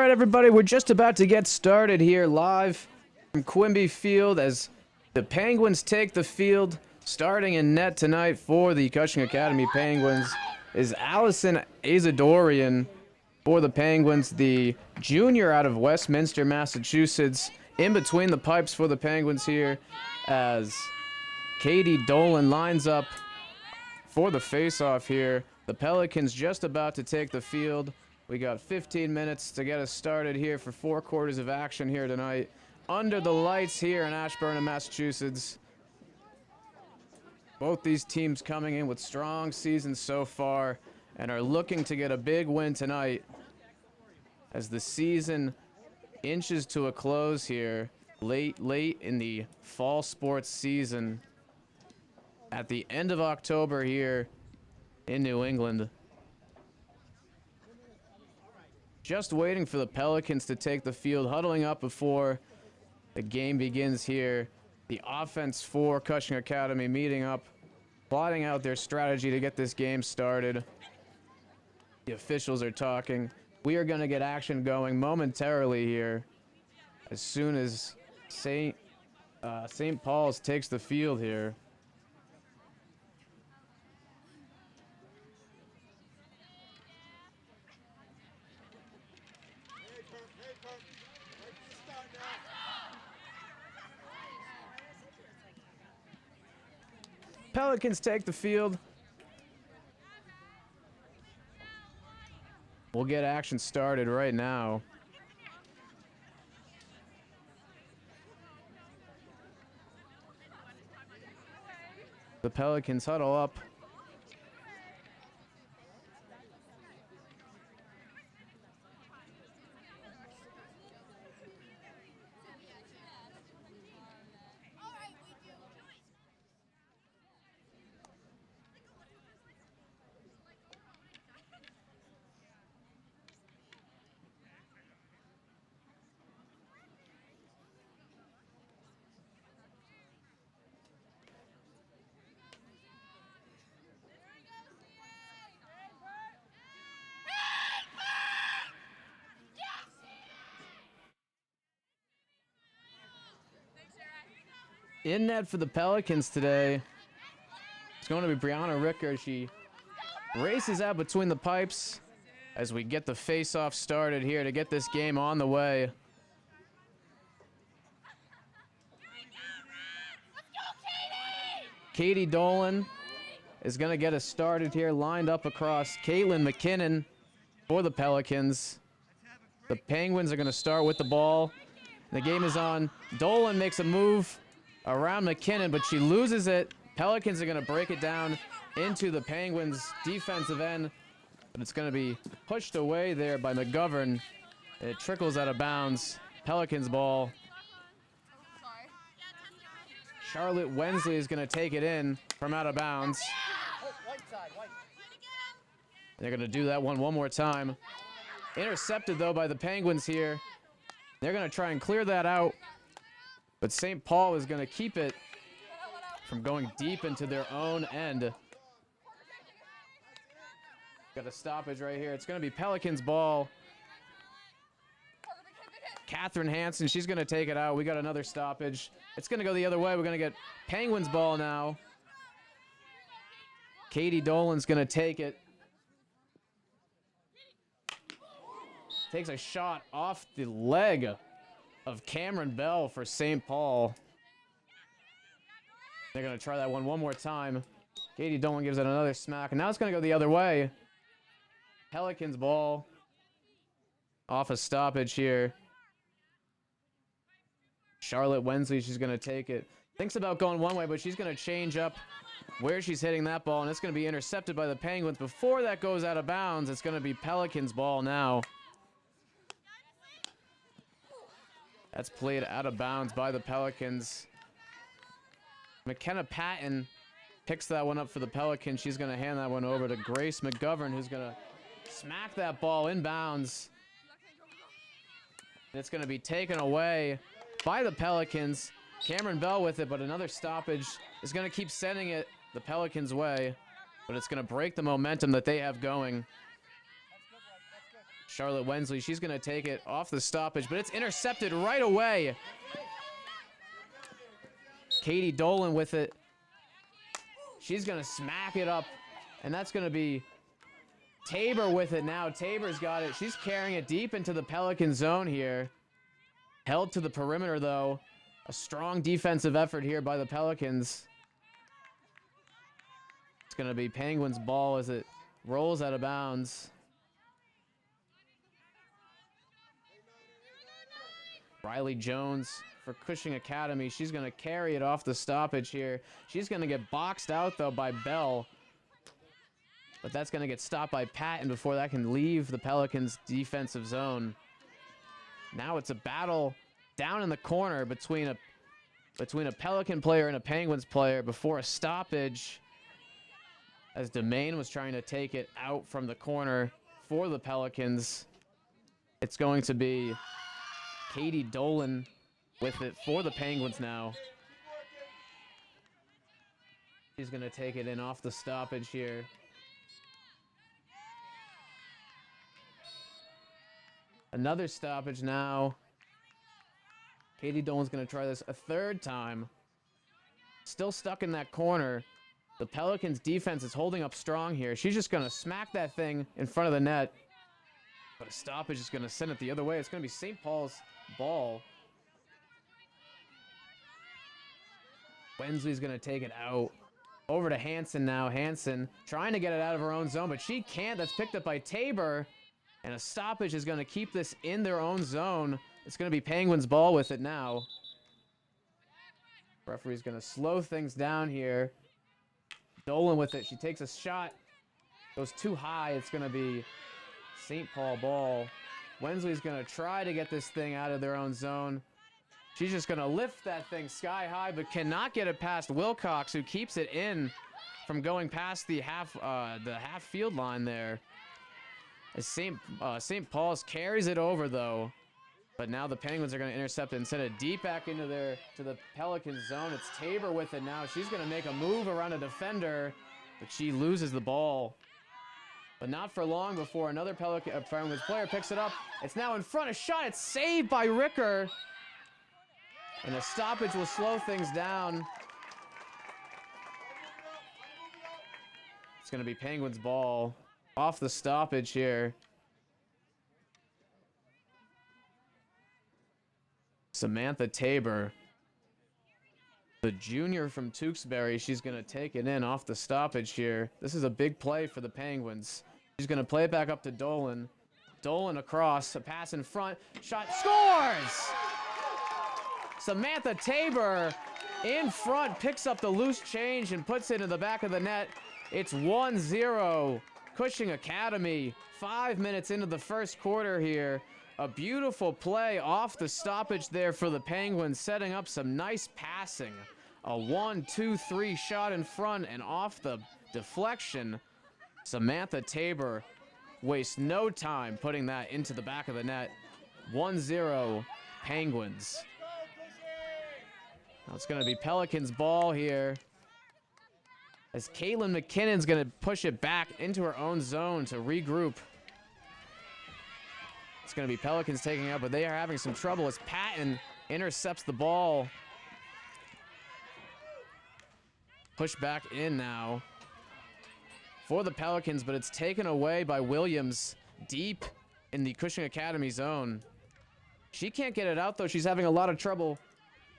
right, everybody, we're just about to get started here live from Quimby Field as the Penguins take the field. Starting in net tonight for the Cushing Academy Penguins is Allison Azadorian for the Penguins, the junior out of Westminster, Massachusetts. In between the pipes for the Penguins here as Katie Dolan lines up for the face-off here. The Pelicans just about to take the field. We got 15 minutes to get us started here for 4 quarters of action here tonight. Under the lights here in Ashburn, Massachusetts. Both these teams coming in with strong seasons so far and are looking to get a big win tonight as the season inches to a close here late in the fall sports season at the end of October here in New England. Just waiting for the Pelicans to take the field, huddling up before the game begins here. The offense for Cushing Academy meeting up, plotting out their strategy to get this game started. The officials are talking. We are going to get action going momentarily here as soon as St. Paul's takes the field here. Pelicans take the field. We'll get action started right now. The Pelicans huddle up. In net for the Pelicans today, it's going to be Brianna Ricker. She races out between the pipes as we get the face-off started here to get this game on the way. Katie Dolan is going to get us started here, lined up across Caitlin McKinnon for the Pelicans. The Penguins are going to start with the ball. The game is on. Dolan makes a move around McKinnon, but she loses it. Pelicans are going to break it down into the Penguins' defensive end, but it's going to be pushed away there by McGovern. It trickles out of bounds. Pelicans ball. Charlotte Wensley is going to take it in from out of bounds. They're going to do that one more time. Intercepted, though, by the Penguins here. They're going to try and clear that out. But St. Paul is going to keep it from going deep into their own end. Got a stoppage right here. It's going to be Pelicans ball. Catherine Hansen, she's going to take it out. We got another stoppage. It's going to go the other way. We're going to get Penguins ball now. Katie Dolan's going to take it. Takes a shot off the leg of Cameron Bell for St. Paul. They're going to try that one more time. Katie Dolan gives it another smack, and now it's going to go the other way. Pelicans ball off a stoppage here. Charlotte Wensley, she's going to take it. Thinks about going one way, but she's going to change up where she's hitting that ball, and it's going to be intercepted by the Penguins. Before that goes out of bounds, it's going to be Pelicans ball now. That's played out of bounds by the Pelicans. McKenna Patton picks that one up for the Pelicans. She's going to hand that one over to Grace McGovern, who's going to smack that ball in bounds. And it's going to be taken away by the Pelicans. Cameron Bell with it, but another stoppage is going to keep sending it the Pelicans' way. But it's going to break the momentum that they have going. Charlotte Wensley, she's going to take it off the stoppage, but it's intercepted right away. Katie Dolan with it. She's going to smack it up, and that's going to be Tabor with it now. Tabor's got it. She's carrying it deep into the Pelican zone here. Held to the perimeter, though. A strong defensive effort here by the Pelicans. It's going to be Penguins' ball as it rolls out of bounds. Riley Jones for Cushing Academy. She's going to carry it off the stoppage here. She's going to get boxed out, though, by Bell. But that's going to get stopped by Patton before that can leave the Pelicans' defensive zone. Now it's a battle down in the corner between a Pelican player and a Penguins player before a stoppage, as Domain was trying to take it out from the corner for the Pelicans. It's going to be Katie Dolan with it for the Penguins now. She's going to take it in off the stoppage here. Another stoppage now. Katie Dolan's going to try this a third time. Still stuck in that corner. The Pelicans' defense is holding up strong here. She's just going to smack that thing in front of the net. But a stoppage is going to send it the other way. It's going to be St. Paul's ball. Wensley's going to take it out. Over to Hansen now. Hansen trying to get it out of her own zone, but she can't. That's picked up by Tabor. And a stoppage is going to keep this in their own zone. It's going to be Penguins' ball with it now. Referee's going to slow things down here. Dolan with it. She takes a shot. Goes too high. It's going to be St. Paul ball. Wensley's going to try to get this thing out of their own zone. She's just going to lift that thing sky high, but cannot get it past Wilcox, who keeps it in from going past the half field line there. As St. Paul's carries it over, though. But now the Penguins are going to intercept it and send it deep back into to the Pelicans zone. It's Tabor with it now. She's going to make a move around a defender, but she loses the ball. But not for long before another Penguins player picks it up. It's now in front. A shot. It's saved by Ricker. And a stoppage will slow things down. It's going to be Penguins' ball off the stoppage here. Samantha Tabor, the junior from Tewksbury, she's going to take it in off the stoppage here. This is a big play for the Penguins. She's going to play it back up to Dolan. Dolan across, a pass in front, shot, scores! Samantha Tabor in front, picks up the loose change and puts it in the back of the net. It's 1-0, Cushing Academy. 5 minutes into the first quarter here. A beautiful play off the stoppage there for the Penguins, setting up some nice passing. A 1-2-3 shot in front and off the deflection. Samantha Tabor wastes no time putting that into the back of the net. 1-0 Penguins. Now it's going to be Pelicans' ball here, as Caitlin McKinnon's going to push it back into her own zone to regroup. It's going to be Pelicans taking up, but they are having some trouble as Patton intercepts the ball. Push back in now for the Pelicans, but it's taken away by Williams deep in the Cushing Academy zone. She can't get it out, though. She's having a lot of trouble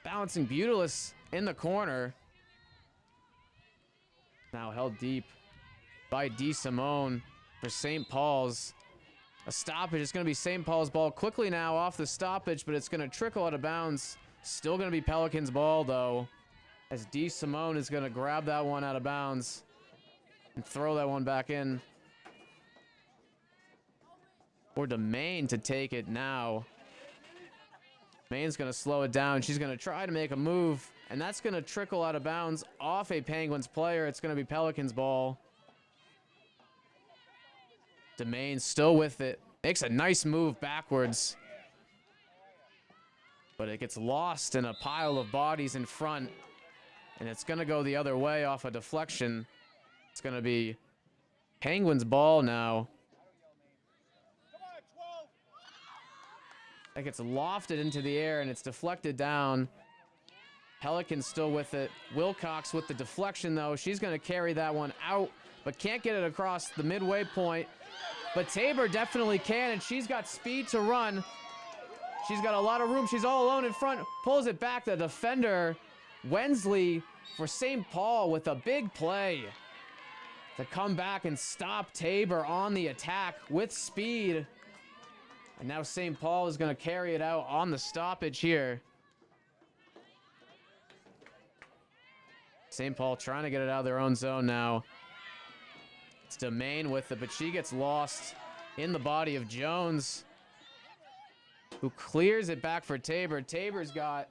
balancing Butilis in the corner. Now held deep by DeSimone for St. Paul's. A stoppage. It's going to be St. Paul's ball quickly now off the stoppage, but it's going to trickle out of bounds. Still going to be Pelicans' ball, though, as DeSimone is going to grab that one out of bounds and throw that one back in. For Domain to take it now. Main's going to slow it down. She's going to try to make a move, and that's going to trickle out of bounds off a Penguins player. It's going to be Pelicans' ball. Domain still with it. Makes a nice move backwards. But it gets lost in a pile of bodies in front. And it's going to go the other way off a deflection. It's going to be Penguins' ball now. That gets lofted into the air and it's deflected down. Pelicans still with it. Wilcox with the deflection, though. She's going to carry that one out, but can't get it across the midway point. But Tabor definitely can, and she's got speed to run. She's got a lot of room. She's all alone in front. Pulls it back. The defender, Wensley, for St. Paul with a big play to come back and stop Tabor on the attack with speed. And now St. Paul is going to carry it out on the stoppage here. St. Paul trying to get it out of their own zone now. It's Domain with it, but she gets lost in the body of Jones, who clears it back for Tabor. Tabor's got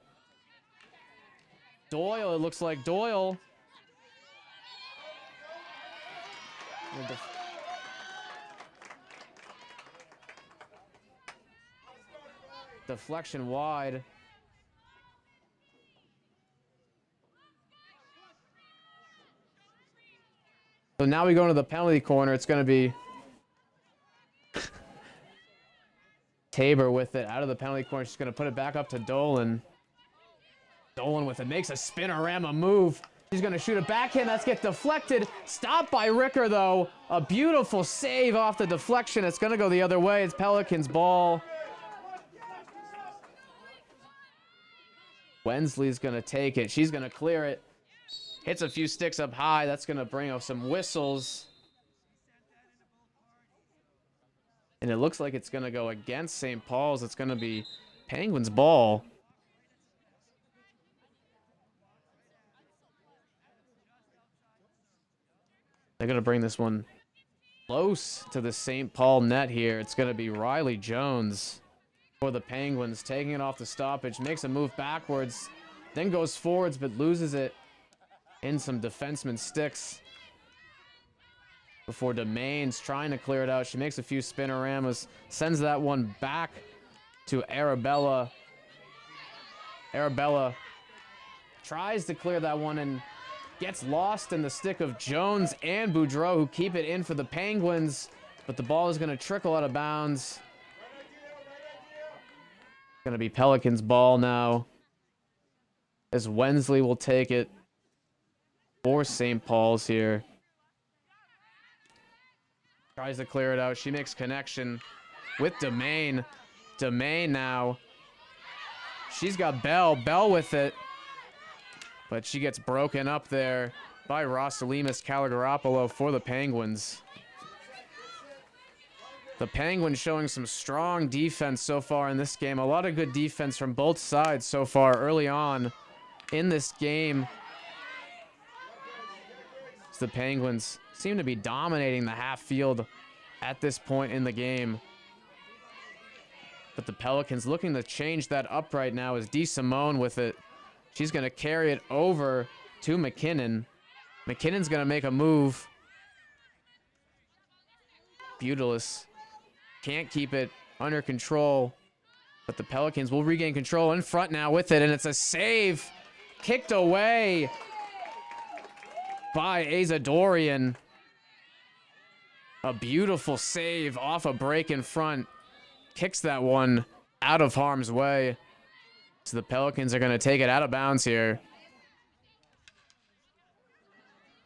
Doyle, it looks like. Doyle. Deflection wide. So now we go into the penalty corner. It's going to be Tabor with it out of the penalty corner. She's going to put it back up to Dolan. Dolan with it. Makes a spinorama move. She's going to shoot a backhand. That's get deflected. Stopped by Ricker, though. A beautiful save off the deflection. It's going to go the other way. It's Pelicans' ball. Wensley's going to take it. She's going to clear it. Hits a few sticks up high. That's going to bring up some whistles. And it looks like it's going to go against St. Paul's. It's going to be Penguins' ball. They're going to bring this one close to the St. Paul net here. It's going to be Riley Jones for the Penguins, taking it off the stoppage. Makes a move backwards, then goes forwards, but loses it in some defenseman sticks before Domain's trying to clear it out. She makes a few spinoramas, sends that one back to Arabella. Arabella tries to clear that one and gets lost in the stick of Jones and Boudreau, who keep it in for the Penguins, but the ball is going to trickle out of bounds. Going to be Pelicans' ball now, as Wensley will take it for St. Paul's here. Tries to clear it out. She makes connection with Domain. Domain now. She's got Bell. Bell with it. But she gets broken up there by Rosalimas Calagaropoulos for the Penguins. The Penguins showing some strong defense so far in this game. A lot of good defense from both sides so far early on in this game. The Penguins seem to be dominating the half field at this point in the game. But the Pelicans looking to change that up right now is DeSimone with it. She's going to carry it over to McKinnon. McKinnon's going to make a move. Butelis can't keep it under control. But the Pelicans will regain control in front now with it. And it's a save. Kicked away by Azadorian. A beautiful save off a break in front. Kicks that one out of harm's way. So the Pelicans are going to take it out of bounds here.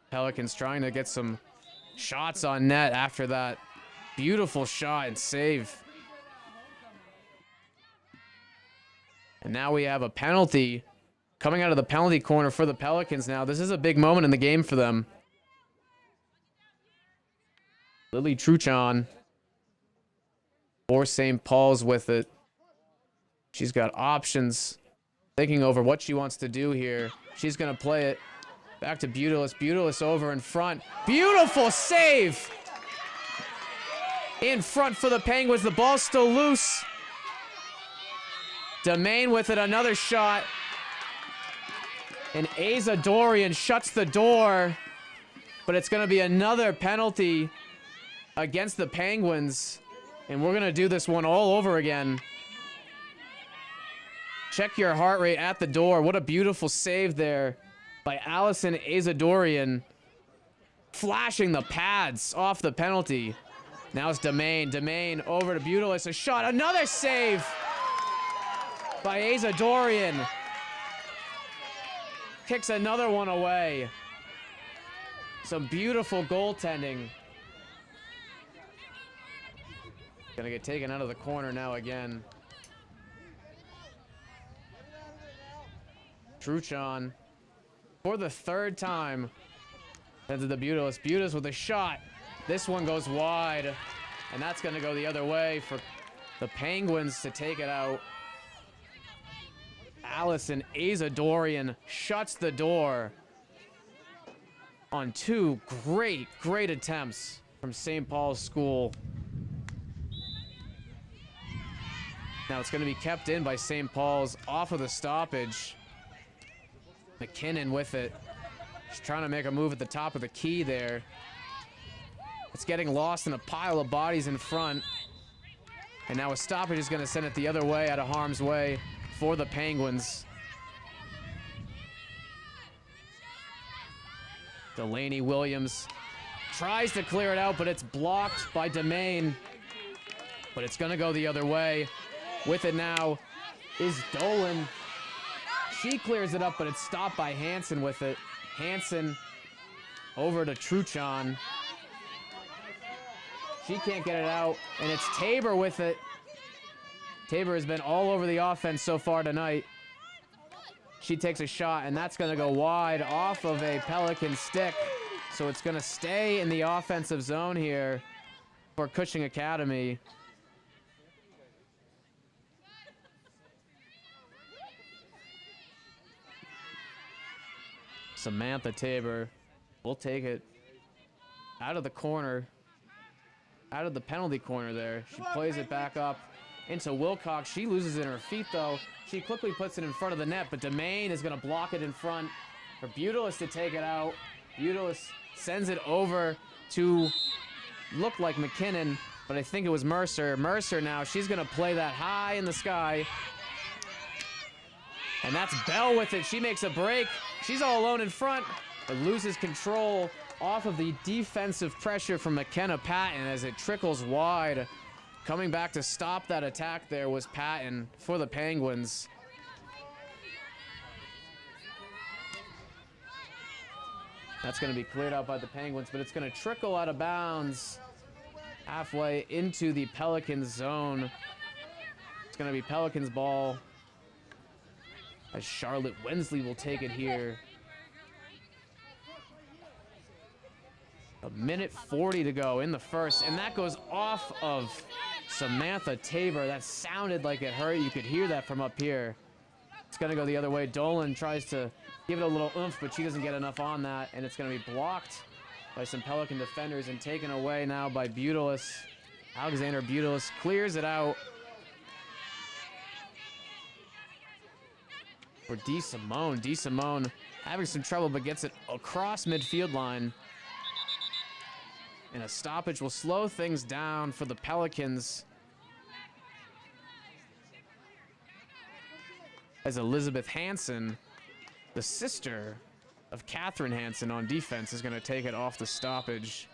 Pelicans trying to get some shots on net after that beautiful shot and save. And now we have a penalty coming out of the penalty corner for the Pelicans now. This is a big moment in the game for them. Lily Truchon for St. Paul's with it. She's got options, thinking over what she wants to do here. She's going to play it back to Butelis. Butelis over in front. Beautiful save in front for the Penguins. The ball's still loose. Domain with it, another shot. And Azadorian shuts the door. But it's going to be another penalty against the Penguins. And we're going to do this one all over again. Check your heart rate at the door. What a beautiful save there by Allison Azadorian. Flashing the pads off the penalty. Now it's Domain. Domain over to Butelis. A shot. Another save by Asa Dorian. Kicks another one away. Some beautiful goaltending. Gonna get taken out of the corner now again. Truchon, for the third time, sends it to Butelis. Butelis with a shot. This one goes wide, and that's gonna go the other way for the Penguins to take it out. Allison Azadorian shuts the door on two great attempts from St. Paul's School. Now it's going to be kept in by St. Paul's off of the stoppage. McKinnon with it. He's trying to make a move at the top of the key there. It's getting lost in a pile of bodies in front. And now a stoppage is going to send it the other way, out of harm's way for the Penguins. Delaney Williams tries to clear it out, but it's blocked by Domain. But it's going to go the other way. With it now is Dolan. She clears it up, but it's stopped by Hansen with it. Hansen over to Truchon. She can't get it out, and it's Tabor with it. Tabor has been all over the offense so far tonight. She takes a shot, and that's going to go wide off of a Pelican stick. So it's going to stay in the offensive zone here for Cushing Academy. Samantha Tabor will take it out of the corner, out of the penalty corner there. She plays it back up into Wilcox. She loses it in her feet, though. She quickly puts it in front of the net, but Domain is going to block it in front for Butelis to take it out. Butelis sends it over to look like McKinnon, but I think it was Mercer. Mercer now, she's going to play that high in the sky. And that's Bell with it. She makes a break. She's all alone in front, but loses control off of the defensive pressure from McKenna Patton as it trickles wide. Coming back to stop that attack there was Patton for the Penguins. That's going to be cleared out by the Penguins, but it's going to trickle out of bounds halfway into the Pelicans zone. It's going to be Pelicans ball as Charlotte Wensley will take it here. A minute 40 to go in the first, and that goes off of Samantha Tabor. That sounded like it hurt. You could hear that from up here. It's going to go the other way. Dolan tries to give it a little oomph, but she doesn't get enough on that, and it's going to be blocked by some Pelican defenders and taken away now by Butelis. Alexander Butelis clears it out for DeSimone. DeSimone having some trouble, but gets it across midfield line. And a stoppage will slow things down for the Pelicans as Elizabeth Hansen, the sister of Catherine Hansen on defense, is going to take it off the stoppage.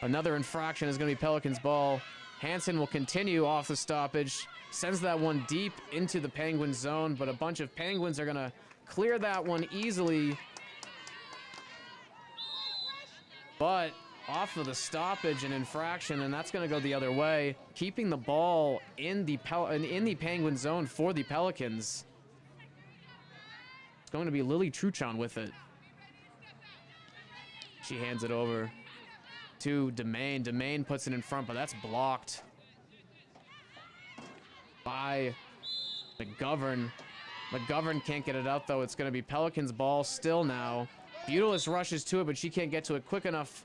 Another infraction is going to be Pelicans ball. Hansen will continue off the stoppage, sends that one deep into the Penguin zone, but a bunch of Penguins are going to clear that one easily. But off of the stoppage and infraction, and that's going to go the other way, keeping the ball in the Penguin zone for the Pelicans. It's going to be Lily Truchon with it. She hands it over to Domain. Domain puts it in front, but that's blocked by McGovern. McGovern can't get it out, though. It's going to be Pelicans ball still now. Butelis rushes to it, but she can't get to it quick enough.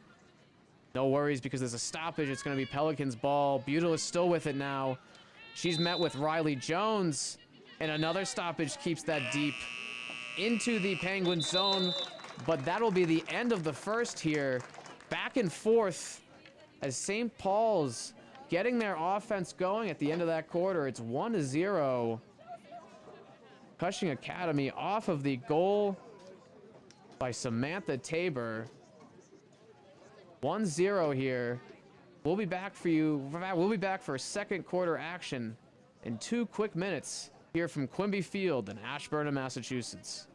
No worries, because there's a stoppage. It's going to be Pelicans ball. Butelis still with it now. She's met with Riley Jones, and another stoppage keeps that deep into the Penguin zone. But that'll be the end of the first here. Back and forth as St. Paul's getting their offense going at the end of that quarter. It's 1-0. Cushing Academy off of the goal by Samantha Tabor. 1-0 here We'll be back for you. We'll be back for second quarter action in 2 quick minutes here from Quimby Field in Ashburn, Massachusetts.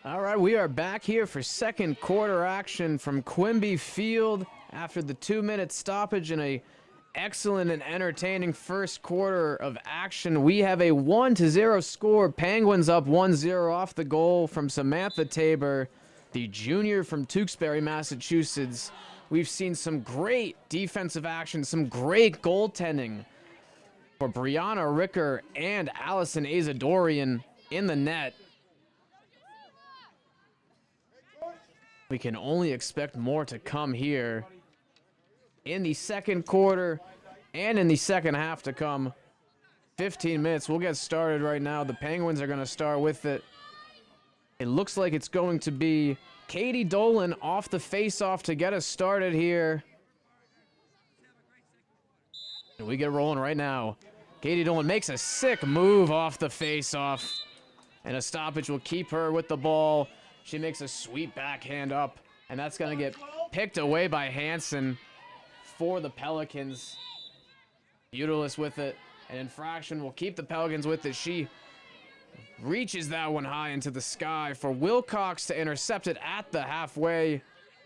All right, we are back here for second quarter action from Quimby Field after the 2-minute stoppage in a excellent and entertaining first quarter of action. We have a 1-0 score. Penguins up 1-0 off the goal from Samantha Tabor, the junior from Tewksbury, Massachusetts. We've seen some great defensive action, some great goaltending for Brianna Ricker and Allison Azadorian in the net. We can only expect more to come here in the second quarter and in the second half to come. 15 minutes. We'll get started right now. The Penguins are going to start with it. It looks like it's going to be Katie Dolan off the face-off to get us started here. And we get rolling right now. Katie Dolan makes a sick move off the face-off. And a stoppage will keep her with the ball. She makes a sweet backhand up, and that's going to get picked away by Hansen for the Pelicans. Utilus with it. An infraction will keep the Pelicans with it. She reaches that one high into the sky for Wilcox to intercept it at the halfway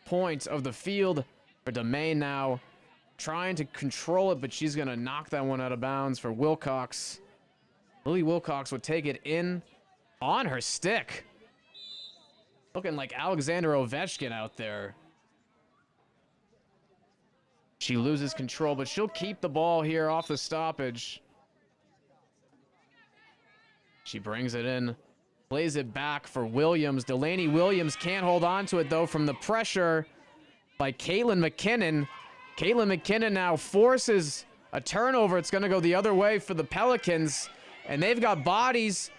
point of the field. For Domain now trying to control it, but she's going to knock that one out of bounds for Wilcox. Lily Wilcox would take it in on her stick. Looking like Alexander Ovechkin out there. She loses control, but she'll keep the ball here off the stoppage. She brings it in, plays it back for Williams. Delaney Williams can't hold on to it, though, from the pressure by Caitlin McKinnon. Caitlin McKinnon now forces a turnover. It's going to go the other way for the Pelicans, and they've got bodies.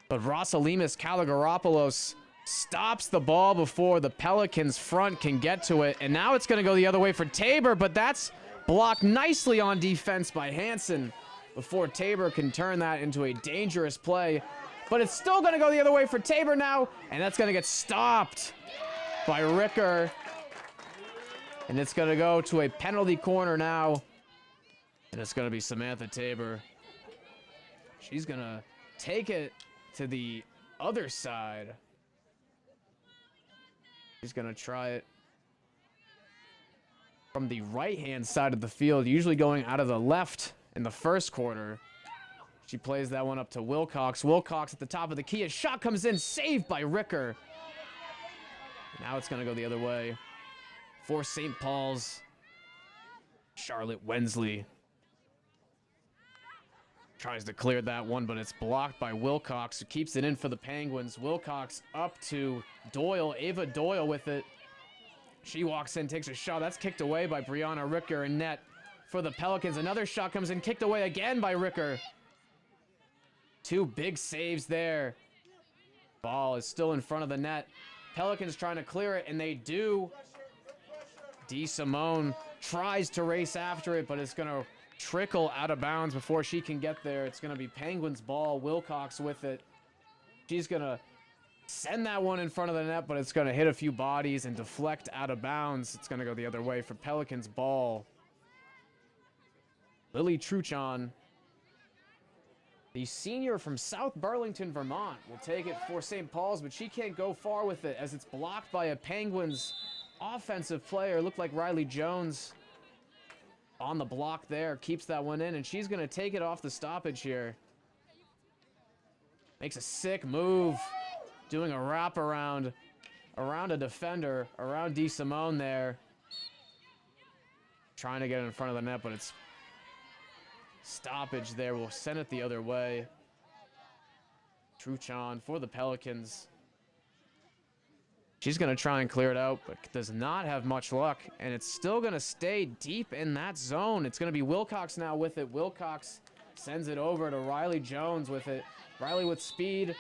But Rosalimas Kalogeropoulos stops the ball before the Pelicans front can get to it. And now it's going to go the other way for Tabor, but that's blocked nicely on defense by Hansen before Tabor can turn that into a dangerous play. But it's still going to go the other way for Tabor now, and that's going to get stopped by Ricker. And it's going to go to a penalty corner now. And it's going to be Samantha Tabor. She's going to take it to the other side. He's going to try it from the right-hand side of the field, usually going out of the left in the first quarter. She plays that one up to Wilcox. Wilcox at the top of the key. A shot comes in, saved by Ricker. Now it's going to go the other way for St. Paul's. Charlotte Wensley. Tries to clear that one, but it's blocked by Wilcox, who keeps it in for the Penguins. Wilcox up to Doyle. Ava Doyle with it. She walks in, takes a shot. That's kicked away by Brianna Ricker and net for the Pelicans. Another shot comes in, kicked away again by Ricker. Two big saves there. Ball is still in front of the net. Pelicans trying to clear it, and they do. DeSimone tries to race after it, but it's going to trickle out of bounds before she can get there. It's going to be Penguins ball. Wilcox with it. She's going to send that one in front of the net, but it's going to hit a few bodies and deflect out of bounds. It's going to go the other way for Pelicans ball. Lily Truchon, the senior from South Burlington, Vermont, will take it for St. Paul's, but she can't go far with it as it's blocked by a Penguins offensive player. Looked like Riley Jones on the block there. Keeps that one in, and she's going to take it off the stoppage here. Makes a sick move. Doing a wraparound around a defender, around DeSimone there. Trying to get it in front of the net, but it's stoppage there. We'll send it the other way. Truchon for the Pelicans. She's going to try and clear it out, but does not have much luck. And it's still going to stay deep in that zone. It's going to be Wilcox now with it. Wilcox sends it over to Riley Jones with it. Riley with speed.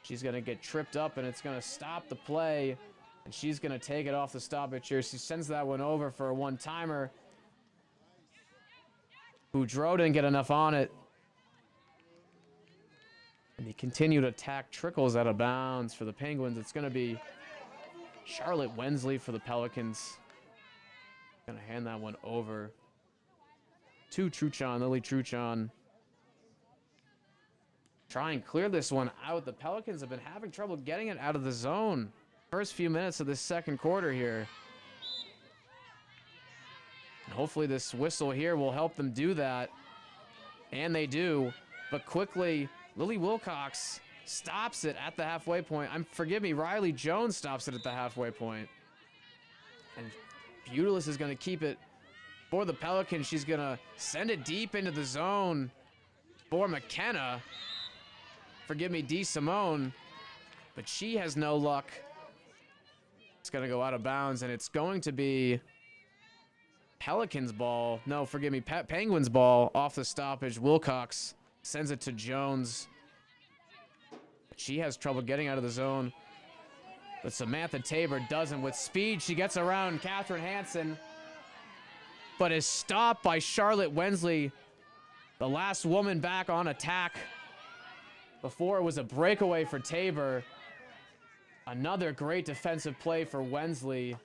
She's going to get tripped up, and it's going to stop the play. And she's going to take it off the stoppage here. She sends that one over for a one-timer. Boudreau didn't get enough on it. And the continued attack trickles out of bounds for the Penguins. It's going to be Charlotte Wensley for the Pelicans. Going to hand that one over to Truchon, Lily Truchon. Try and clear this one out. The Pelicans have been having trouble getting it out of the zone. First few minutes of this second quarter here. And hopefully this whistle here will help them do that. And they do. But quickly, Lily Wilcox stops it at the halfway point. Forgive me, Riley Jones stops it at the halfway point. And Butelis is going to keep it for the Pelicans. She's going to send it deep into the zone for McKenna. Forgive me, DeSimone. But she has no luck. It's going to go out of bounds, and it's going to be Pelicans ball. No, forgive me, Penguins ball off the stoppage. Wilcox sends it to Jones. But she has trouble getting out of the zone. But Samantha Tabor doesn't. With speed, she gets around Catherine Hansen, but is stopped by Charlotte Wensley, the last woman back on attack. Before it was a breakaway for Tabor. Another great defensive play for Wensley.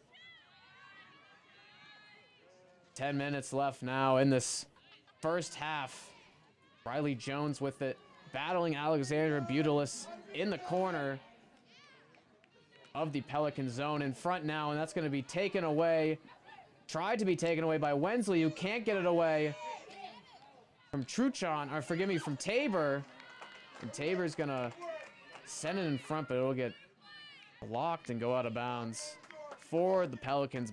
10 minutes left now in this first half. Riley Jones with it, battling Alexandra Butelis in the corner of the Pelican zone in front now, and that's going to be taken away. Tried to be taken away by Wensley, who can't get it away from Truchon, or forgive me, from Tabor. And Tabor's going to send it in front, but it'll get blocked and go out of bounds for the Pelicans.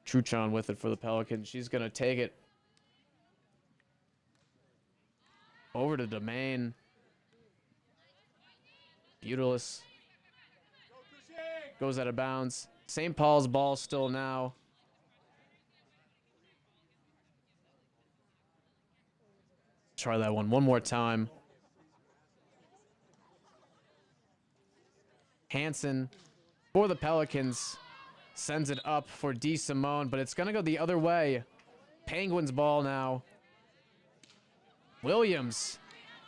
Truchon with it for the Pelicans. She's going to take it over to Domain. Butelis goes out of bounds. St. Paul's ball still now. Try that one more time. Hansen for the Pelicans sends it up for DeSimone, but it's going to go the other way. Penguins ball now. Williams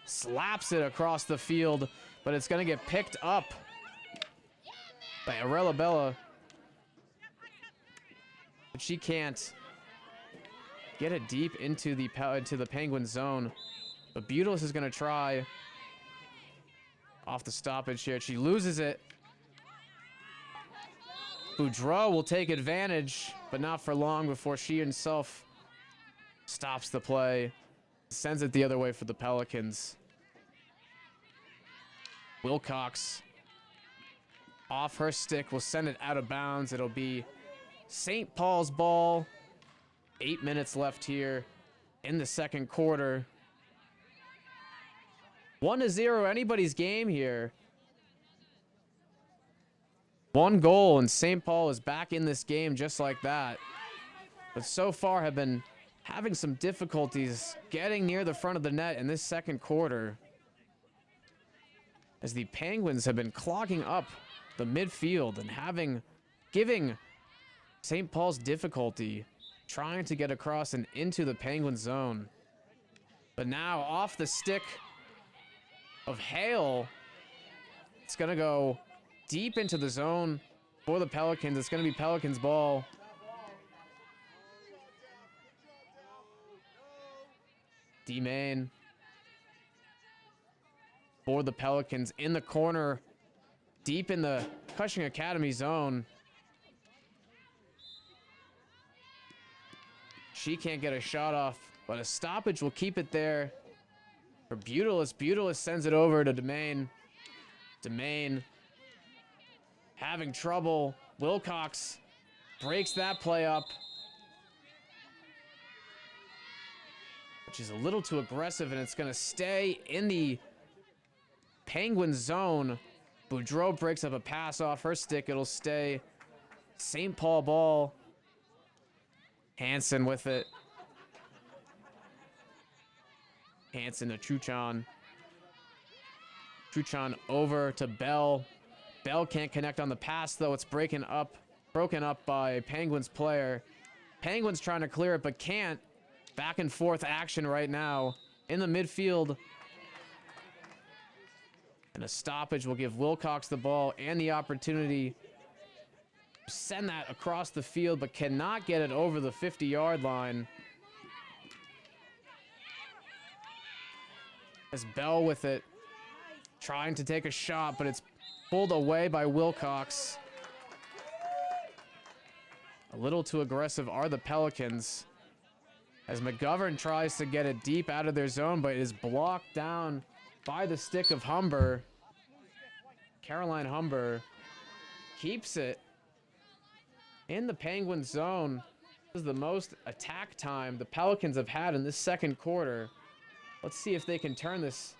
slaps it across the field, but it's going to get picked up by Arellabella. But she can't get it deep into the Penguin zone. But Butelis is going to try off the stoppage here. She loses it. Boudreau will take advantage, but not for long before she herself stops the play. Sends it the other way for the Pelicans. Wilcox off her stick will send it out of bounds. It'll be St. Paul's ball. 8 minutes left here in the second quarter. 1-0, anybody's game here. One goal, and St. Paul is back in this game just like that. But so far have been having some difficulties getting near the front of the net in this second quarter, as the Penguins have been clogging up the midfield and giving St. Paul's difficulty trying to get across and into the Penguin zone. But now off the stick of Hale, it's going to go deep into the zone for the Pelicans. It's going to be Pelicans ball. D-Main for the Pelicans in the corner, deep in the Cushing Academy zone. She can't get a shot off, but a stoppage will keep it there for Butalis. Butalis sends it over to Domain. Domain having trouble. Wilcox breaks that play up, which is a little too aggressive, and it's going to stay in the Penguin zone. Boudreau breaks up a pass off her stick. It'll stay St. Paul ball. Hansen with it. Hansen to Truchon. Truchon over to Bell. Bell can't connect on the pass, though. It's broken up by a Penguins player. Penguins trying to clear it, but can't. Back and forth action right now in the midfield. And a stoppage will give Wilcox the ball and the opportunity to send that across the field, but cannot get it over the 50-yard line. As Bell with it, trying to take a shot, but it's pulled away by Wilcox. A little too aggressive are the Pelicans, as McGovern tries to get it deep out of their zone, but it is blocked down by the stick of Humber. Caroline Humber keeps it in the Penguin zone. This is the most attack time the Pelicans have had in this second quarter. Let's see if they can turn this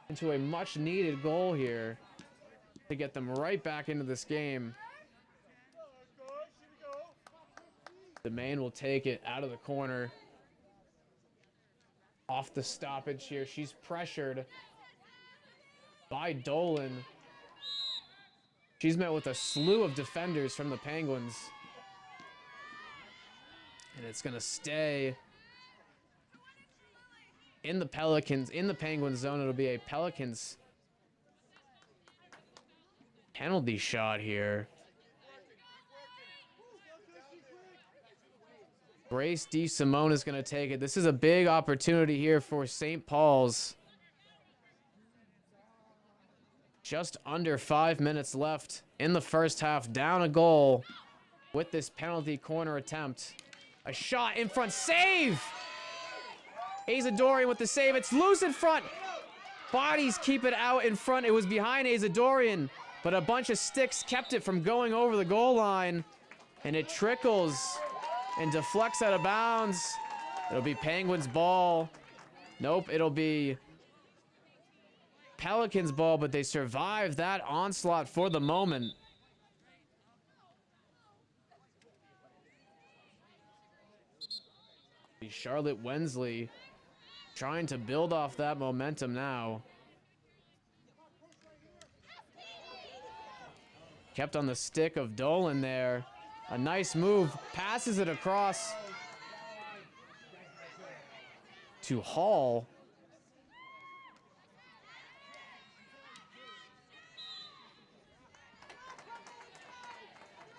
into a much needed goal here to get them right back into this game. Domain will take it out of the corner. Off the stoppage here. She's pressured by Dolan. She's met with a slew of defenders from the Penguins. And it's going to stay in the Penguins zone. It'll be a Pelicans penalty shot here. Grace DeSimone is going to take it. This is a big opportunity here for St. Paul's. Just under 5 minutes left in the first half. Down a goal with this penalty corner attempt. A shot in front. Save! Azadorian with the save. It's loose in front. Bodies keep it out in front. It was behind Azadorian, but a bunch of sticks kept it from going over the goal line. And it trickles and deflects out of bounds. It'll be Penguins ball. Nope, it'll be Pelicans ball, but they survive that onslaught for the moment. Charlotte Wensley trying to build off that momentum now. Kept on the stick of Dolan there. A nice move. Passes it across to Hall.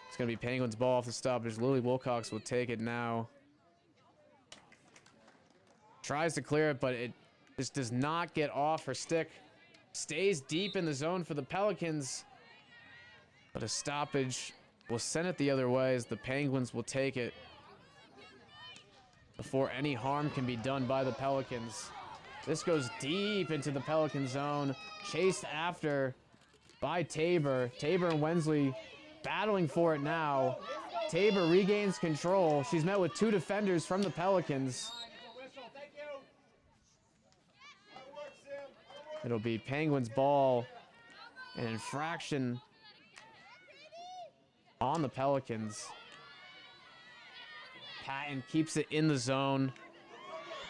It's going to be Penguins ball off the stoppage. Lily Wilcox will take it now. Tries to clear it, but it just does not get off her stick. Stays deep in the zone for the Pelicans. But a stoppage will send it the other way, as the Penguins will take it before any harm can be done by the Pelicans. This goes deep into the Pelican zone. Chased after by Tabor. Tabor and Wensley battling for it now. Tabor regains control. She's met with two defenders from the Pelicans. It'll be Penguins ball. An infraction on the Pelicans. Patton keeps it in the zone.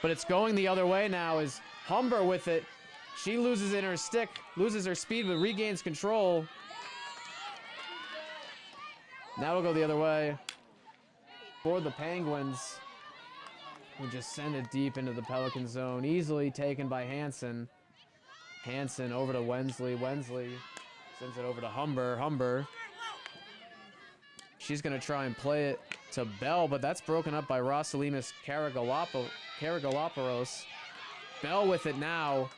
But it's going the other way now as Humber with it. She loses in her stick, loses her speed, but regains control. Now it'll go the other way for the Penguins, who just send it deep into the Pelican zone. Easily taken by Hansen. Hansen over to Wensley. Wensley sends it over to Humber. Humber. She's going to try and play it to Bell, but that's broken up by Rosalinas Karagalaparos. Bell with it now.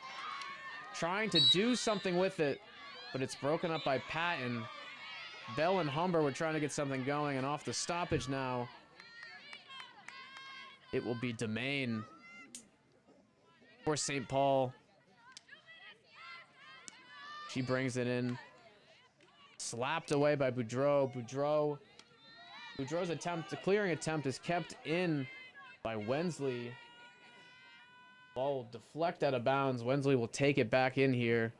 Trying to do something with it, but it's broken up by Patton. Bell and Humber were trying to get something going, and off the stoppage now, it will be Domain for St. Paul. She brings it in. Slapped away by Boudreau. Boudreau's attempt, the clearing attempt, is kept in by Wensley. Ball will deflect out of bounds. Wensley will take it back in here.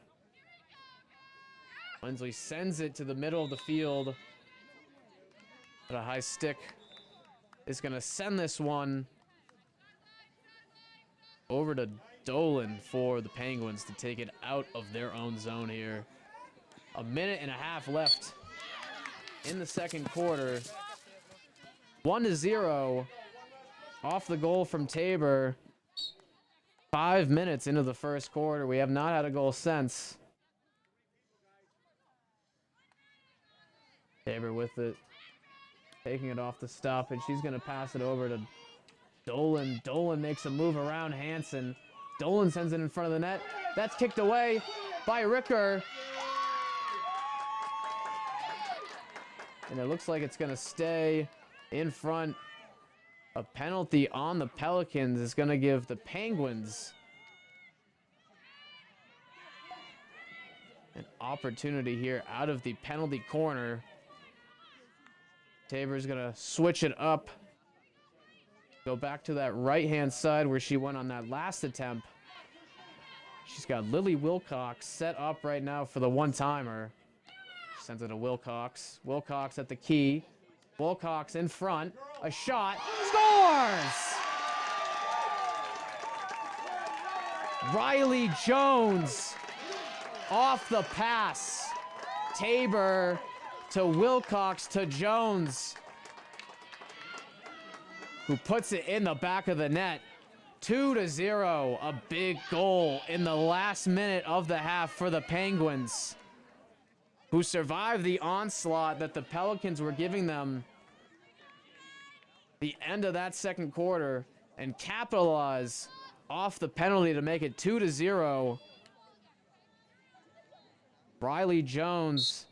Wensley sends it to the middle of the field. But a high stick is going to send this one over to Dolan for the Penguins to take it out of their own zone here. A minute and a half left in the second quarter. 1-0 off the goal from Tabor. 5 minutes into the first quarter. We have not had a goal since. Tabor with it. Taking it off the stop, and she's going to pass it over to Dolan. Dolan makes a move around Hansen. Dolan sends it in front of the net. That's kicked away by Ricker. And it looks like it's going to stay in front. A penalty on the Pelicans is going to give the Penguins an opportunity here out of the penalty corner. Tabor's going to switch it up. Go back to that right-hand side where she went on that last attempt. She's got Lily Wilcox set up right now for the one-timer. Sends it to Wilcox. Wilcox at the key. Wilcox in front. A shot. Scores! Riley Jones off the pass. Tabor to Wilcox to Jones, who puts it in the back of the net. 2-0. A big goal in the last minute of the half for the Penguins, who survived the onslaught that the Pelicans were giving them the end of that second quarter and capitalize off the penalty to make it 2-0. Riley Jones,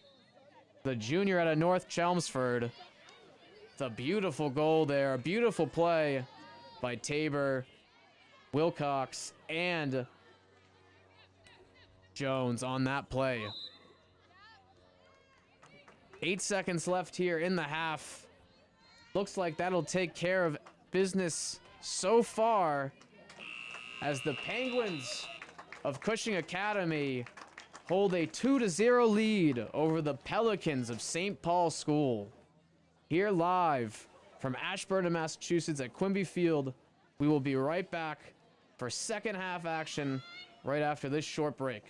the junior out of North Chelmsford. It's a beautiful goal there. A beautiful play by Tabor, Wilcox, and Jones on that play. 8 seconds left here in the half. Looks like that'll take care of business so far, as the Penguins of Cushing Academy hold a 2-0 lead over the Pelicans of St. Paul School. Here live from Ashburn, Massachusetts at Quimby Field. We will be right back for second half action right after this short break.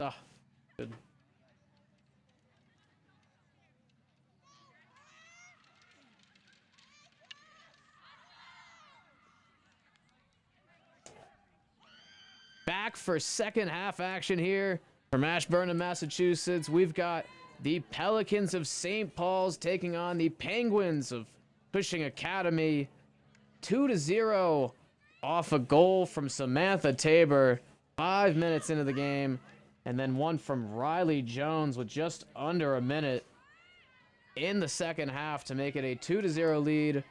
Ah, good. Back for second half action here from Ashburn, Massachusetts. We've got the Pelicans of St. Paul's taking on the Penguins of Cushing Academy. 2-0 off a goal from Samantha Tabor 5 minutes into the game. And then one from Riley Jones with just under a minute in the second half to make it a 2-0 lead.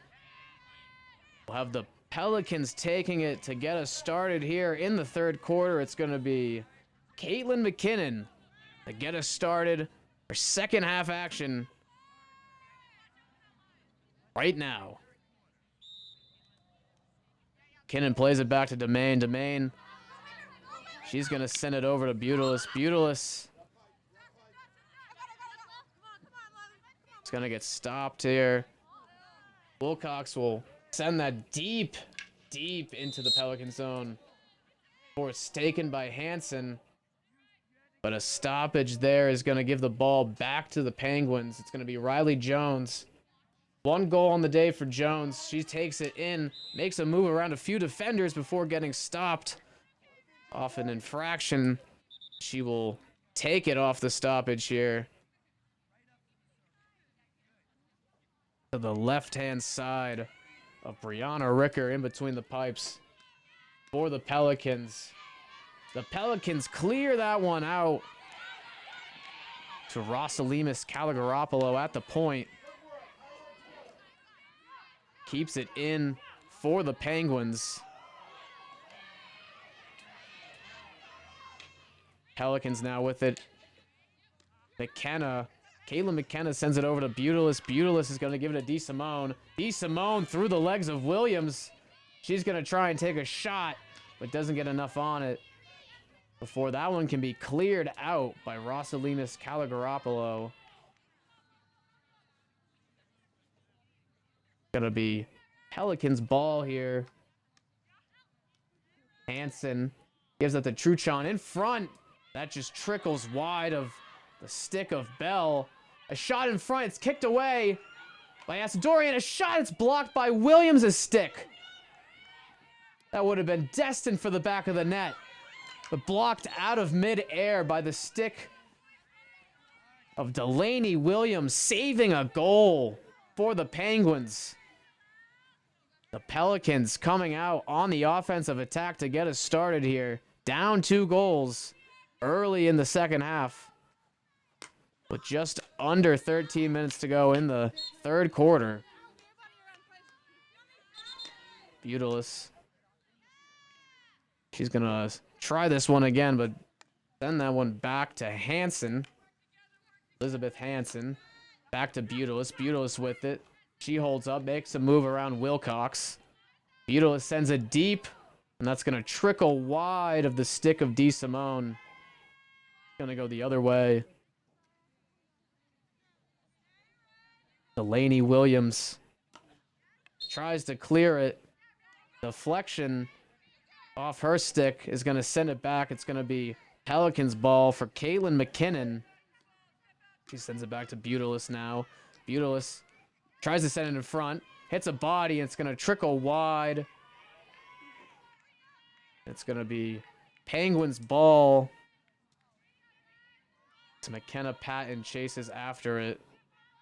We'll have the Pelicans taking it to get us started here in the third quarter. It's going to be Caitlin McKinnon to get us started for second half action right now. McKinnon plays it back to Domain. Domain, she's going to send it over to Butalis. Butalis is going to get stopped here. Wilcox will send that deep into the Pelican zone. Force taken by Hansen. But a stoppage there is going to give the ball back to the Penguins. It's going to be Riley Jones. 1 goal on the day for Jones. She takes it in, makes a move around a few defenders before getting stopped off an infraction. She will take it off the stoppage here. To the left-hand side of Brianna Ricker in between the pipes for the Pelicans. The Pelicans clear that one out to Rosalimus Calagaropoulos at the point. Keeps it in for the Penguins. Pelicans now with it. Caitlin McKenna sends it over to Butalis. Butalis is going to give it to DeSimone. DeSimone through the legs of Williams. She's going to try and take a shot, but doesn't get enough on it before that one can be cleared out by Rosalinas Calagaropoulos. Going to be Pelicans ball here. Hansen gives it to Truchon in front. That just trickles wide of the stick of Bell. A shot in front. It's kicked away by Asadorian. A shot. It's blocked by Williams' stick. That would have been destined for the back of the net. But blocked out of mid-air by the stick of Delaney Williams, saving a goal for the Penguins. The Pelicans coming out on the offensive attack to get us started here. Down 2 goals early in the second half. With just under 13 minutes to go in the third quarter. Butalis. She's going to try this one again, but send that one back to Hansen. Elizabeth Hansen. Back to Butalis. Butalis with it. She holds up, makes a move around Wilcox. Butalis sends it deep, and that's going to trickle wide of the stick of DeSimone. Going to go the other way. Delaney Williams tries to clear it. Deflection off her stick is going to send it back. It's going to be Pelicans ball for Caitlin McKinnon. She sends it back to Butalis now. Butalis tries to send it in front. Hits a body, and it's going to trickle wide. It's going to be Penguins ball. It's McKenna Patton chases after it.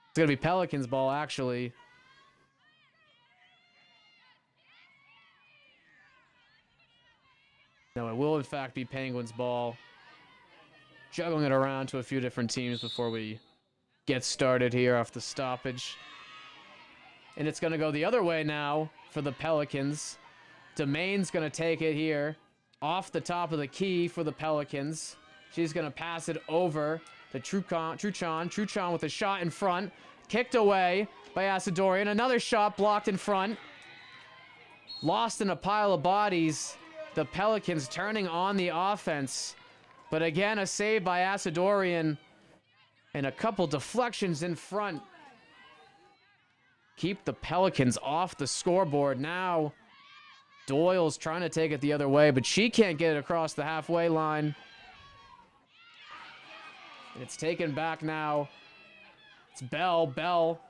It's going to be Pelicans ball, actually. No, it will, in fact, be Penguins ball. Juggling it around to a few different teams before we get started here off the stoppage. And it's going to go the other way now for the Pelicans. Domain's going to take it here off the top of the key for the Pelicans. She's going to pass it over to Truchon. Truchon with a shot in front. Kicked away by Asadorian. Another shot blocked in front. Lost in a pile of bodies. The Pelicans turning on the offense. But again, a save by Asadorian. And a couple deflections in front. Keep the Pelicans off the scoreboard. Now, Doyle's trying to take it the other way, but she can't get it across the halfway line. And it's taken back now. It's Bell. Bell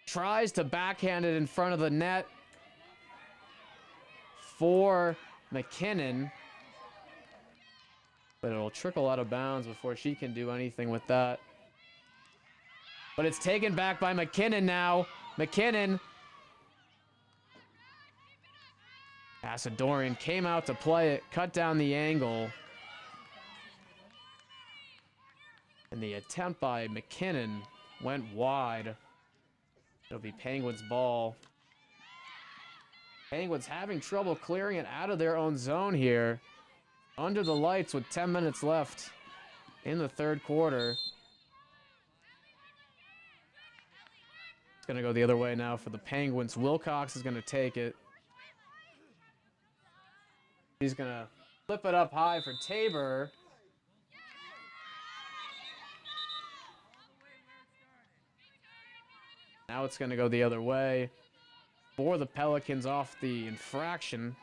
tries to backhand it in front of the net for McKinnon. But it'll trickle out of bounds before she can do anything with that. But it's taken back by McKinnon now. McKinnon. Asadorian came out to play it, cut down the angle. And the attempt by McKinnon went wide. It'll be Penguins' ball. Penguins having trouble clearing it out of their own zone here. Under the lights with 10 minutes left in the third quarter. It's going to go the other way now for the Penguins. Wilcox is going to take it. He's going to flip it up high for Tabor. Now it's going to go the other way for the Pelicans off the infraction.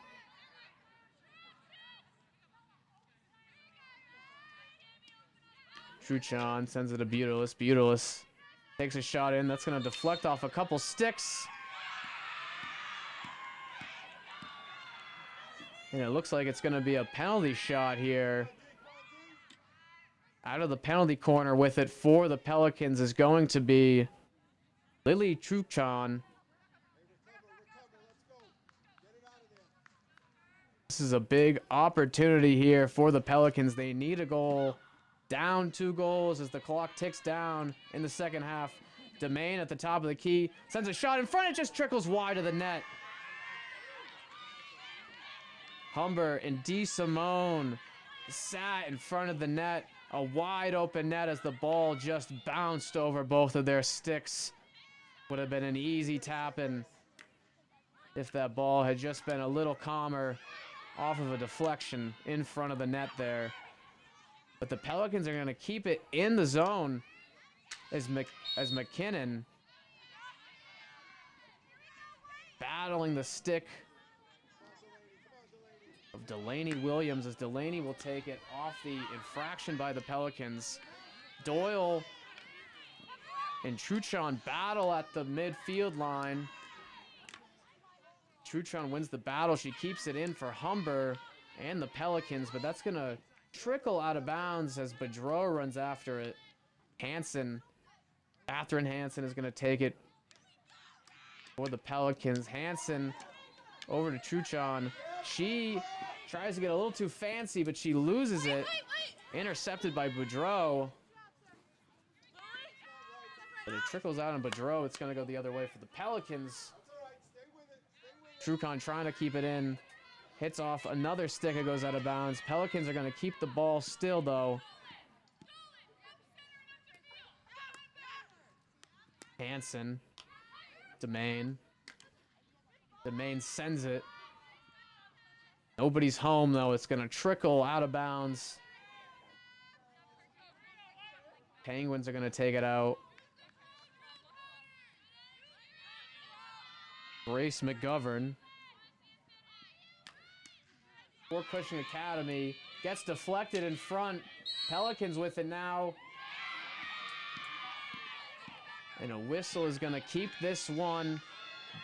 Truchon sends it to Butalis. Butalis takes a shot in. That's going to deflect off a couple sticks. And it looks like it's going to be a penalty shot here. Out of the penalty corner with it for the Pelicans is going to be Lily Truchon. This is a big opportunity here for the Pelicans. They need a goal. Down 2 goals as the clock ticks down in the second half. Domain at the top of the key. Sends a shot in front. It just trickles wide of the net. Humber and DeSimone sat in front of the net. A wide open net as the ball just bounced over both of their sticks. Would have been an easy tap-in if that ball had just been a little calmer off of a deflection in front of the net there. But the Pelicans are going to keep it in the zone as McKinnon battling the stick of Delaney Williams as Delaney will take it off the infraction by the Pelicans. Doyle and Truchon battle at the midfield line. Truchon wins the battle. She keeps it in for Humber and the Pelicans, but that's going to trickle out of bounds as Bedreau runs after it. Catherine Hansen is going to take it for the Pelicans. Hansen over to Truchon. She tries to get a little too fancy, but she loses it. Intercepted by Boudreau. But it trickles out on Boudreau. It's going to go the other way for the Pelicans. Truchon trying to keep it in. Hits off another stick. It goes out of bounds. Pelicans are going to keep the ball still, though. Hansen. Domain. Domain sends it. Nobody's home, though. It's going to trickle out of bounds. Penguins are going to take it out. Grace McGovern. For Cushing Academy. Gets deflected in front. Pelicans with it now. And a whistle is going to keep this one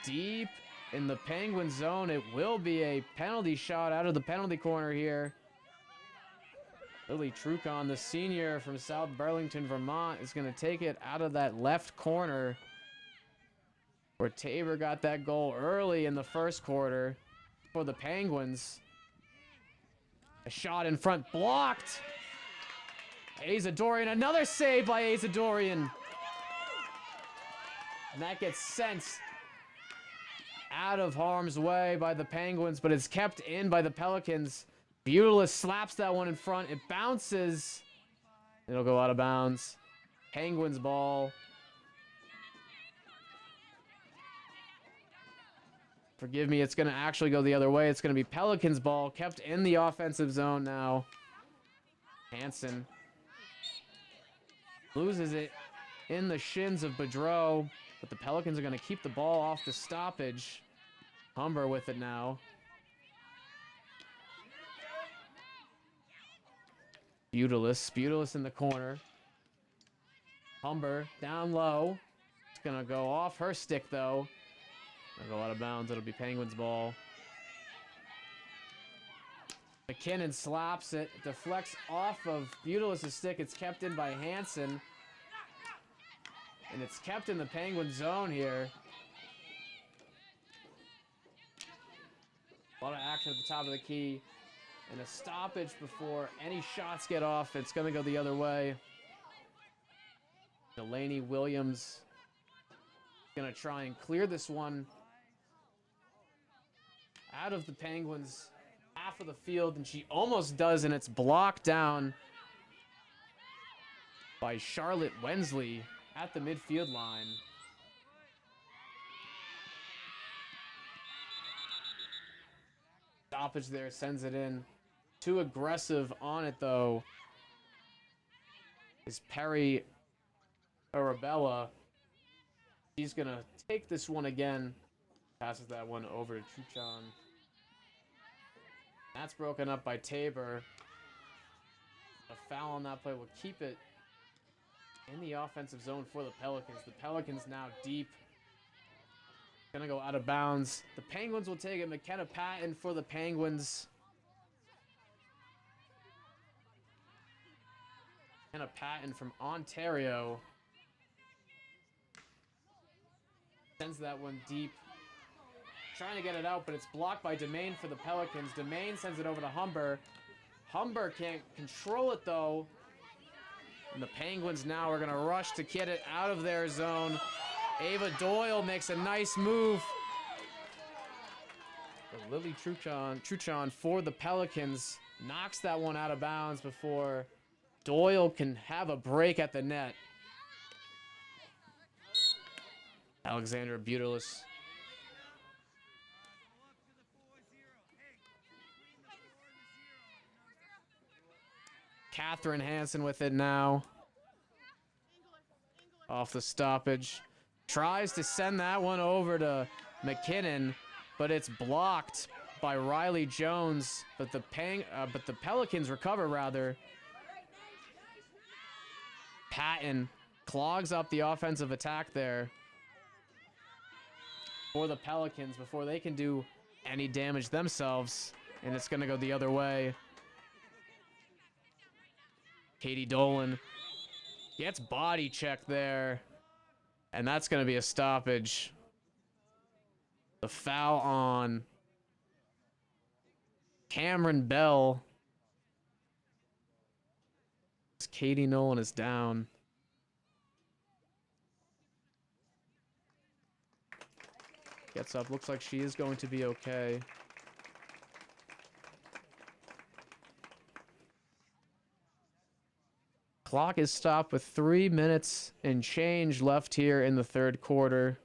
deep in the Penguin zone. It will be a penalty shot out of the penalty corner here. Lily Truchon, the senior from South Burlington, Vermont, is going to take it out of that left corner where Tabor got that goal early in the first quarter for the Penguins. A shot in front blocked. Azadorian, another save by Azadorian. And that gets sent out of harm's way by the Penguins, but it's kept in by the Pelicans. Butalis slaps that one in front. It bounces. It'll go out of bounds. Penguins ball. Forgive me, it's going to actually go the other way. It's going to be Pelicans ball, kept in the offensive zone now. Hansen loses it in the shins of Boudreau, but the Pelicans are going to keep the ball off the stoppage. Humber with it now. Butalis in the corner. Humber down low. It's going to go off her stick, though. It'll go out of bounds. It'll be Penguins ball. McKinnon slaps it. Deflects off of Butilis' stick. It's kept in by Hansen. And it's kept in the Penguin zone here. A lot of action at the top of the key. And a stoppage before any shots get off. It's going to go the other way. Delaney Williams going to try and clear this one out of the Penguins' half of the field. And she almost does, and it's blocked down by Charlotte Wensley at the midfield line. Stoppage there, sends it in. Too aggressive on it, though, is Perry Arabella. He's going to take this one again. Passes that one over to Chuchan. That's broken up by Tabor. A foul on that play will keep it in the offensive zone for the Pelicans. The Pelicans now deep. Gonna go out of bounds. The Penguins will take it. McKenna Patton for the Penguins. McKenna Patton from Ontario. Sends that one deep. Trying to get it out, but it's blocked by Demain for the Pelicans. Demain sends it over to Humber. Humber can't control it, though. And the Penguins now are going to rush to get it out of their zone. Ava Doyle makes a nice move. But Lily Truchon for the Pelicans knocks that one out of bounds before Doyle can have a break at the net. Alexandra Butilis. Catherine Hansen with it now. Off the stoppage. Tries to send that one over to McKinnon, but it's blocked by Riley Jones. But the Pelicans recover, rather. Patton clogs up the offensive attack there for the Pelicans before they can do any damage themselves. And it's going to go the other way. Katie Dolan gets body checked there. And that's going to be a stoppage. The foul on Cameron Bell. Katie Nolan is down. Gets up. Looks like she is going to be okay. Clock is stopped with 3 minutes and change left here in the third quarter.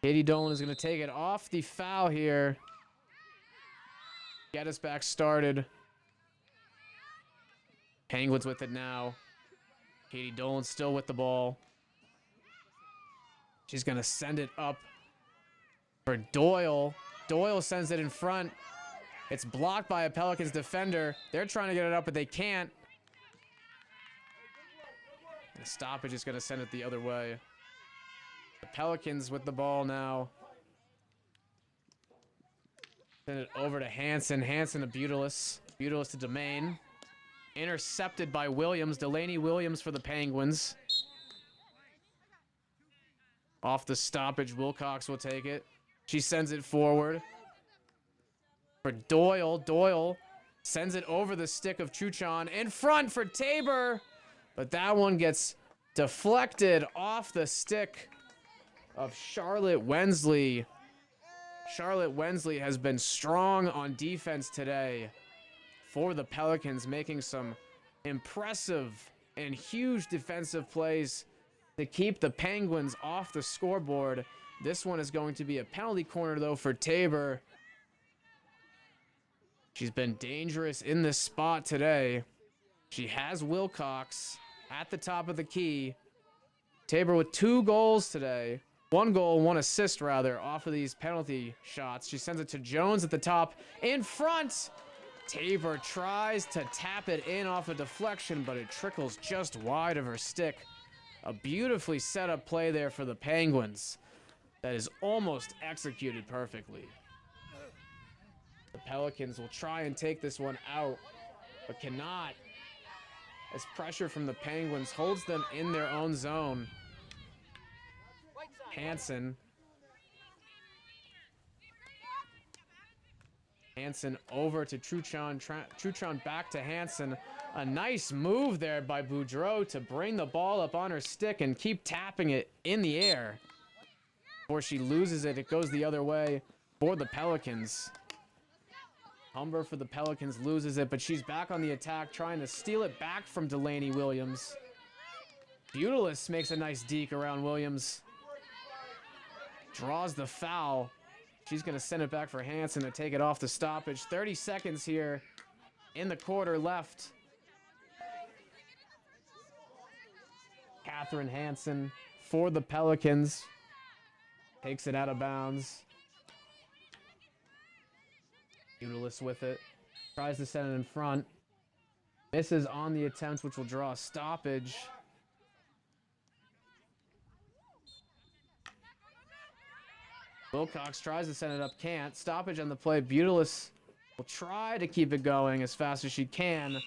Katie Dolan is going to take it off the foul here. Get us back started. Penguins with it now. Katie Dolan still with the ball. She's going to send it up for Doyle. Doyle sends it in front. It's blocked by a Pelicans defender. They're trying to get it up, but they can't. And the stoppage is going to send it the other way. The Pelicans with the ball now. Send it over to Hansen. Hansen to Butilis. Butilis to Demain. Intercepted by Williams. Delaney Williams for the Penguins. Off the stoppage, Wilcox will take it. She sends it forward for Doyle. Doyle sends it over the stick of Chuchon. In front for Tabor. But that one gets deflected off the stick of Charlotte Wensley. Charlotte Wensley has been strong on defense today for the Pelicans, making some impressive and huge defensive plays to keep the Penguins off the scoreboard. This one is going to be a penalty corner, though, for Tabor. She's been dangerous in this spot today. She has Wilcox at the top of the key. Tabor with 2 goals today. 1 goal, 1 assist, rather, off of these penalty shots. She sends it to Jones at the top. In front! Tabor tries to tap it in off a deflection, but it trickles just wide of her stick. A beautifully set up play there for the Penguins that is almost executed perfectly. The Pelicans will try and take this one out, but cannot, as pressure from the Penguins holds them in their own zone. Hansen over to Truchon. Truchon back to Hansen. A nice move there by Boudreau to bring the ball up on her stick and keep tapping it in the air. Before she loses it, it goes the other way for the Pelicans. Humber for the Pelicans loses it, but she's back on the attack, trying to steal it back from Delaney Williams. Butalis makes a nice deke around Williams. Draws the foul. She's going to send it back for Hansen to take it off the stoppage. 30 seconds here in the quarter left. Catherine Hansen for the Pelicans. Takes it out of bounds. Butalis with it. Tries to send it in front. Misses on the attempt, which will draw a stoppage. Wilcox tries to send it up, can't. Stoppage on the play. Butalis will try to keep it going as fast as she can,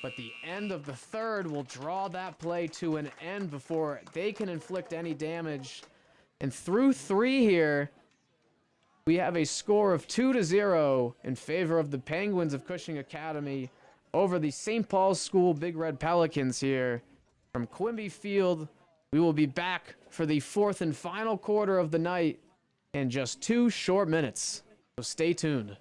but the end of the third will draw that play to an end before they can inflict any damage. And through 3 here, we have a score of 2-0 in favor of the Penguins of Cushing Academy over the St. Paul's School Big Red Pelicans here from Quimby Field. We will be back for the 4th and final quarter of the night in just 2 short minutes, so stay tuned.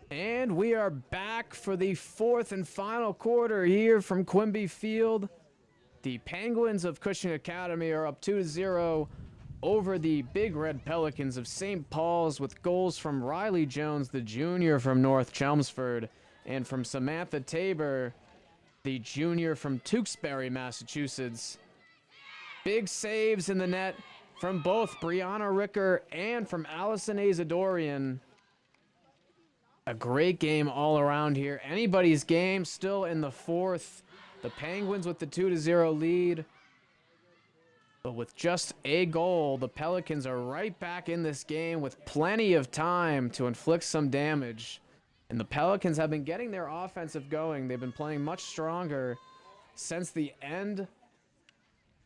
And we are back for the 4th and final quarter here from Quimby Field. The Penguins of Cushing Academy are up 2-0 over the Big Red Pelicans of St. Paul's, with goals from Riley Jones, the junior from North Chelmsford, and from Samantha Tabor, the junior from Tewksbury, Massachusetts. Big saves in the net from both Brianna Ricker and from Allison Azadorian. A great game all around here. Anybody's game still in the 4th. The Penguins with the 2-0 lead. But with just a goal, the Pelicans are right back in this game with plenty of time to inflict some damage. And the Pelicans have been getting their offensive going. They've been playing much stronger since the end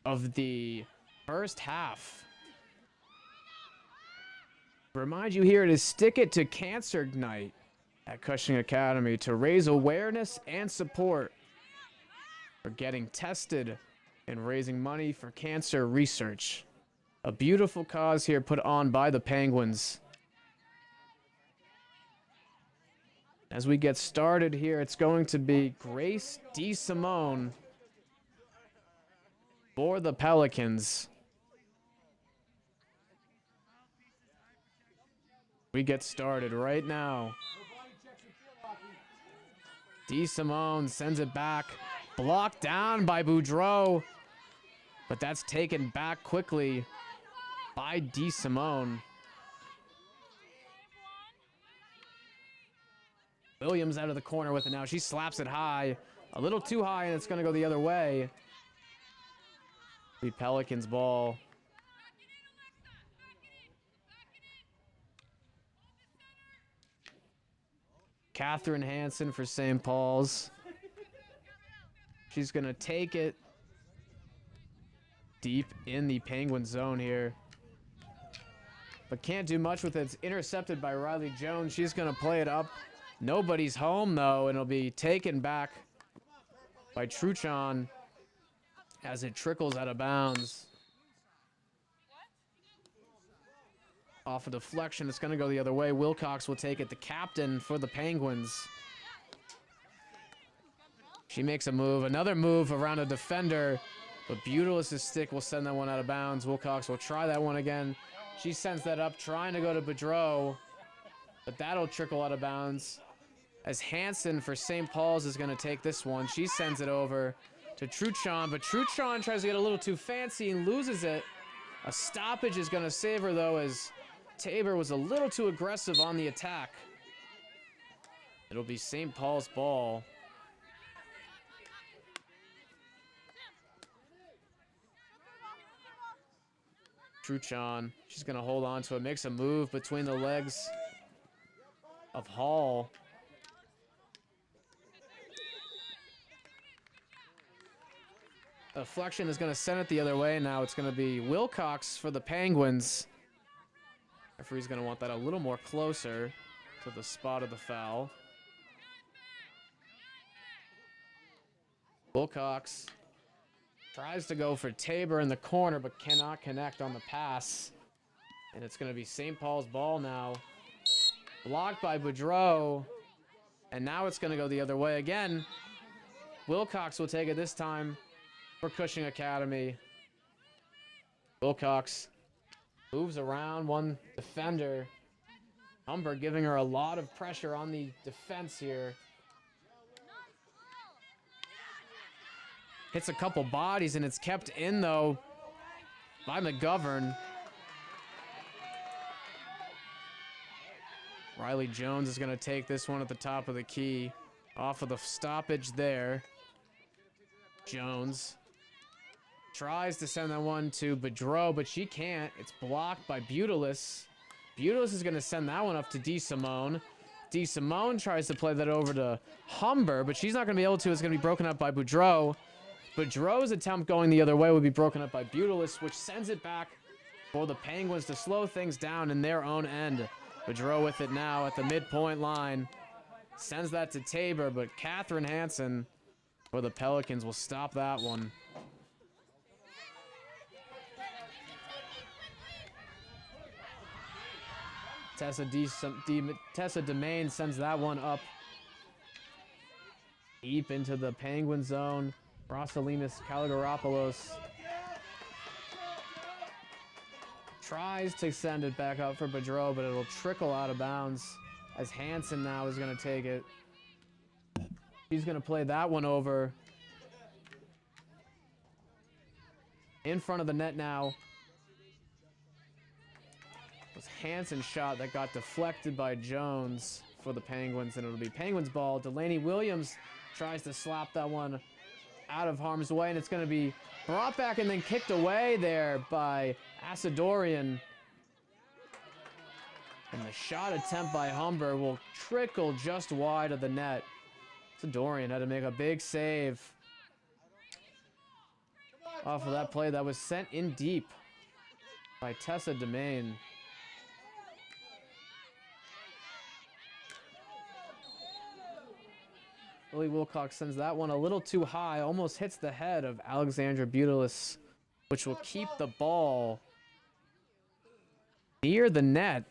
of the first half. Remind you here, it is Stick It to Cancer Night at Cushing Academy to raise awareness and support for getting tested and raising money for cancer research. A beautiful cause here put on by the Penguins. As we get started here, it's going to be Grace DeSimone for the Pelicans. We get started right now. DeSimone sends it back. Blocked down by Boudreau. But that's taken back quickly by DeSimone. Williams out of the corner with it now. She slaps it high. A little too high, and it's going to go the other way. The Pelicans ball. Catherine Hansen for St. Paul's. She's going to take it deep in the Penguin zone here. But can't do much with it. It's intercepted by Riley Jones. She's going to play it up. Nobody's home, though, and it'll be taken back by Truchon as it trickles out of bounds. Off a deflection, it's going to go the other way. Wilcox will take it, the captain for the Penguins. She makes a move, another move around a defender, but Butilis' stick will send that one out of bounds. Wilcox will try that one again. She sends that up, trying to go to Boudreau, but that'll trickle out of bounds. As Hansen for St. Paul's is going to take this one. She sends it over to Truchon, but Truchon tries to get a little too fancy and loses it. A stoppage is going to save her, though, as Tabor was a little too aggressive on the attack. It'll be St. Paul's ball. Truchon, she's going to hold on to it, makes a move between the legs of Hall. Deflection is going to send it the other way. Now it's going to be Wilcox for the Penguins. Referee's going to want that a little more closer to the spot of the foul. Wilcox tries to go for Tabor in the corner, but cannot connect on the pass. And it's going to be St. Paul's ball now. Blocked by Boudreau. And now it's going to go the other way again. Wilcox will take it this time for Cushing Academy. Wilcox moves around one defender. Humber giving her a lot of pressure on the defense here. Hits a couple bodies, and it's kept in, though, by McGovern. Riley Jones is going to take this one at the top of the key. Off of the stoppage there. Jones tries to send that one to Boudreau, but she can't. It's blocked by Butilis. Butilis is going to send that one up to DeSimone. DeSimone tries to play that over to Humber, but she's not going to be able to. It's going to be broken up by Boudreau. Boudreau's attempt going the other way would be broken up by Butilis, which sends it back for the Penguins to slow things down in their own end. Boudreau with it now at the midpoint line. Sends that to Tabor, but Catherine Hansen for the Pelicans will stop that one. Tessa DeMaine sends that one up deep into the Penguin zone. Rosalinas Kaligaropoulos tries to send it back up for Boudreau, but it'll trickle out of bounds as Hansen now is going to take it. He's going to play that one over. In front of the net now. It was Hansen's shot that got deflected by Jones for the Penguins, and it'll be Penguins ball. Delaney Williams tries to slap that one out of harm's way, and it's going to be brought back and then kicked away there by Asadorian. And the shot attempt by Humber will trickle just wide of the net. Asadorian had to make a big save off of that play that was sent in deep by Tessa DeMaine. Lily Wilcox sends that one a little too high, almost hits the head of Alexandra Butalis, which will keep the ball near the net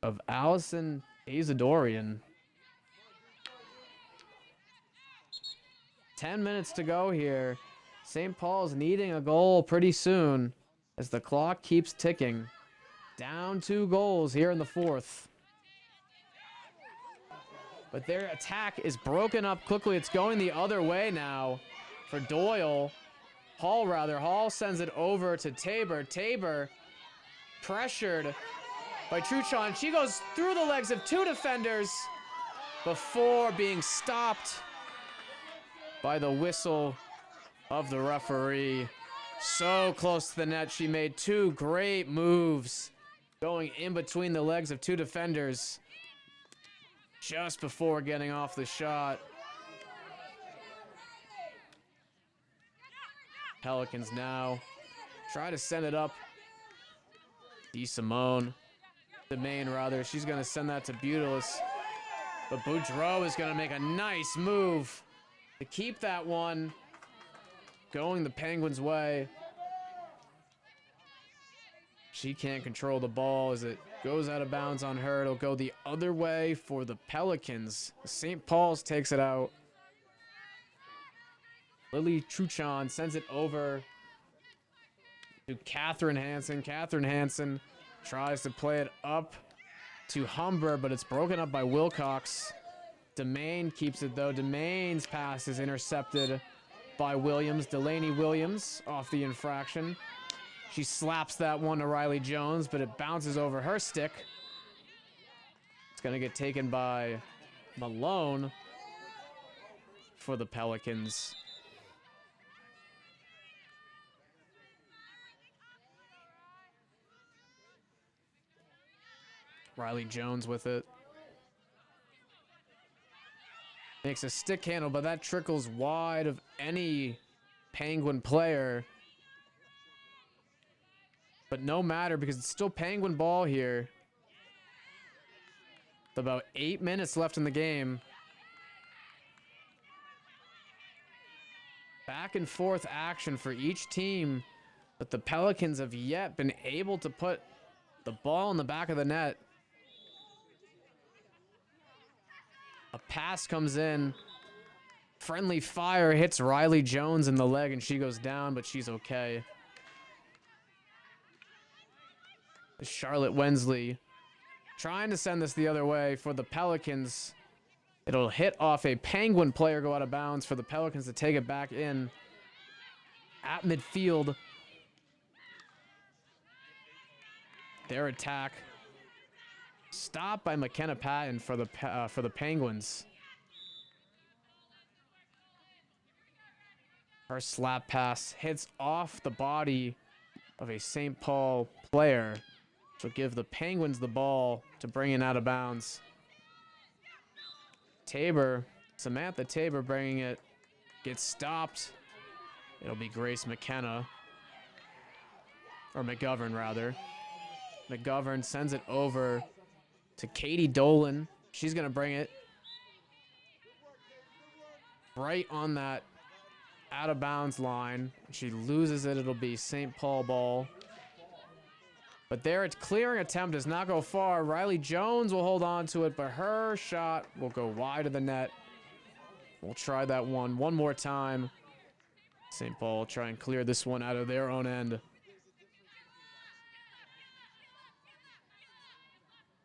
of Allison Azadorian. 10 minutes to go here. St. Paul's needing a goal pretty soon as the clock keeps ticking. Down 2 goals here in the 4th. But their attack is broken up quickly. It's going the other way now for Doyle. Hall, rather. Hall sends it over to Tabor. Tabor pressured by Truchon. She goes through the legs of 2 defenders before being stopped by the whistle of the referee. So close to the net. She made 2 great moves going in between the legs of 2 defenders just before getting off the shot. Pelicans now try to send it up. DeSimone, the main rather, she's going to send that to Butalis. But Boudreau is going to make a nice move to keep that one going the Penguins' way. She can't control the ball as it goes out of bounds on her. It'll go the other way for the Pelicans. St. Paul's takes it out. Lily Truchon sends it over to Catherine Hansen. Catherine Hansen tries to play it up to Humber, but it's broken up by Wilcox. Demain keeps it, though. Demain's pass is intercepted by Williams. Delaney Williams off the infraction. She slaps that one to Riley Jones, but it bounces over her stick. It's going to get taken by Malone for the Pelicans. Riley Jones with it. Makes a stick handle, but that trickles wide of any Penguin player. But no matter, because it's still Penguin ball here. With about 8 minutes left in the game. Back and forth action for each team, but the Pelicans have yet been able to put the ball in the back of the net. A pass comes in. Friendly fire hits Riley Jones in the leg and she goes down, but she's okay. Charlotte Wensley trying to send this the other way for the Pelicans. It'll hit off a Penguin player, go out of bounds for the Pelicans to take it back in at midfield. Their attack stopped by McKenna Patton for the Penguins. Her slap pass hits off the body of a St. Paul player, which will give the Penguins the ball to bring it out of bounds. Tabor, Samantha Tabor bringing it, gets stopped. It'll be Grace McKenna, or McGovern rather. McGovern sends it over to Katie Dolan. She's gonna bring it right on that out of bounds line. She loses it. It'll be St. Paul ball. But their clearing attempt does not go far. Riley Jones will hold on to it, but her shot will go wide of the net. We'll try that one more time. St. Paul will try and clear this one out of their own end.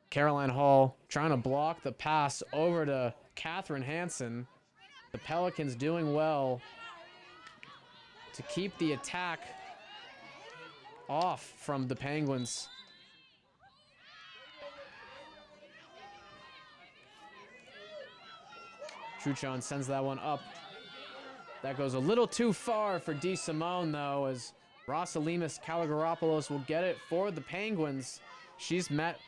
Caroline Hall trying to block the pass over to Catherine Hansen. The Pelicans doing well to keep the attack off from the Penguins. Truchon sends that one up. That goes a little too far for DeSimone, though, as Rosalimas Kalogeropoulos will get it for the Penguins. She's met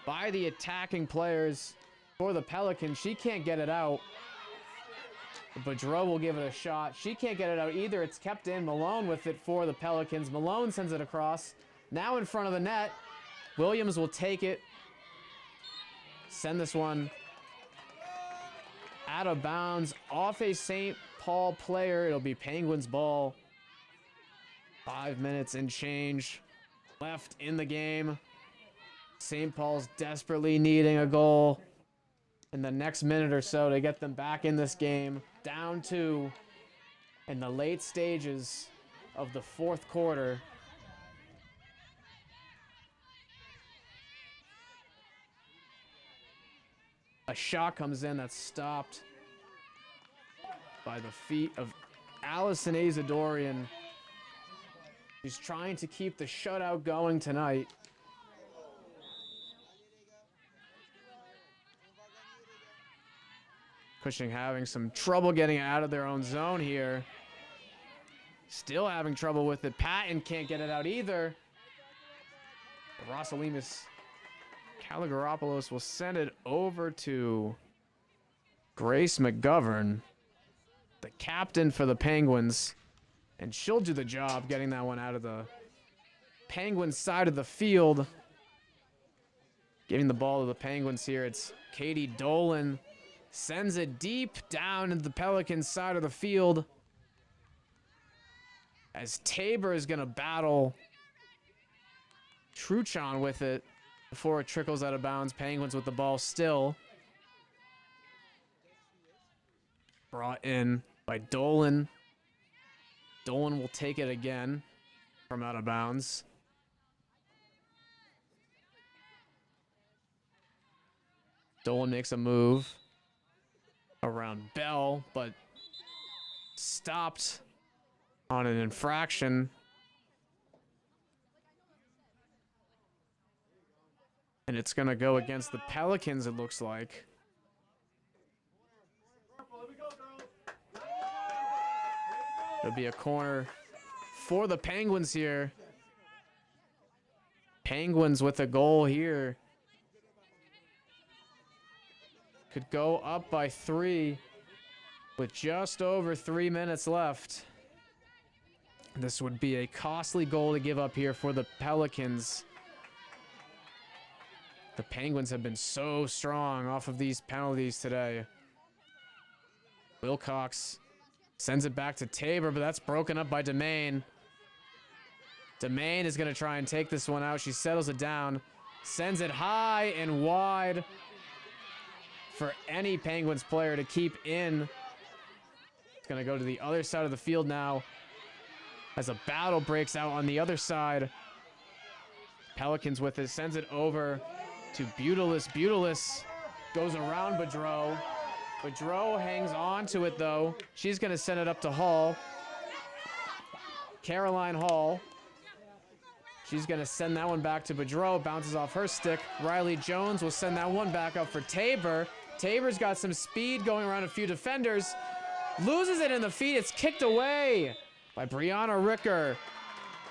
by the attacking players for the Pelicans. She can't get it out. Boudreau will give it a shot. She can't get it out either. It's kept in. Malone with it for the Pelicans. Malone sends it across. Now in front of the net. Williams will take it. Send this one out of bounds off a St. Paul player. It'll be Penguins ball. 5 minutes and change left in the game. St. Paul's desperately needing a goal in the next minute or so to get them back in this game. Down 2 in the late stages of the fourth quarter. A shot comes in that's stopped by the feet of Allison Azadorian. He's trying to keep the shutout going tonight. Cushing having some trouble getting out of their own zone here. Still having trouble with it. Patton can't get it out either. Rosalimus Caligaropoulos will send it over to Grace McGovern, the captain for the Penguins. And she'll do the job getting that one out of the Penguins side of the field. Giving the ball to the Penguins here. It's Katie Dolan. Sends it deep down into the Pelicans side of the field. As Tabor is going to battle Truchon with it before it trickles out of bounds. Penguins with the ball still. Brought in by Dolan. Dolan will take it again from out of bounds. Dolan makes a move around Bell, but stopped on an infraction. And it's going to go against the Pelicans, it looks like. It'll be a corner for the Penguins here. Penguins with a goal here. Could go up by 3 with just over 3 minutes left. This would be a costly goal to give up here for the Pelicans. The Penguins have been so strong off of these penalties today. Wilcox sends it back to Tabor, but that's broken up by Demain. Demain is going to try and take this one out. She settles it down, sends it high and wide for any Penguins player to keep in. It's going to go to the other side of the field now as a battle breaks out on the other side. Pelicans with it, sends it over to Butalis. Butalis goes around Bedreau. Bedreau hangs on to it, though. She's going to send it up to Hall. Caroline Hall. She's going to send that one back to Bedreau. Bounces off her stick. Riley Jones will send that one back up for Tabor. Tabor's got some speed going around a few defenders. Loses it in the feet. It's kicked away by Brianna Ricker.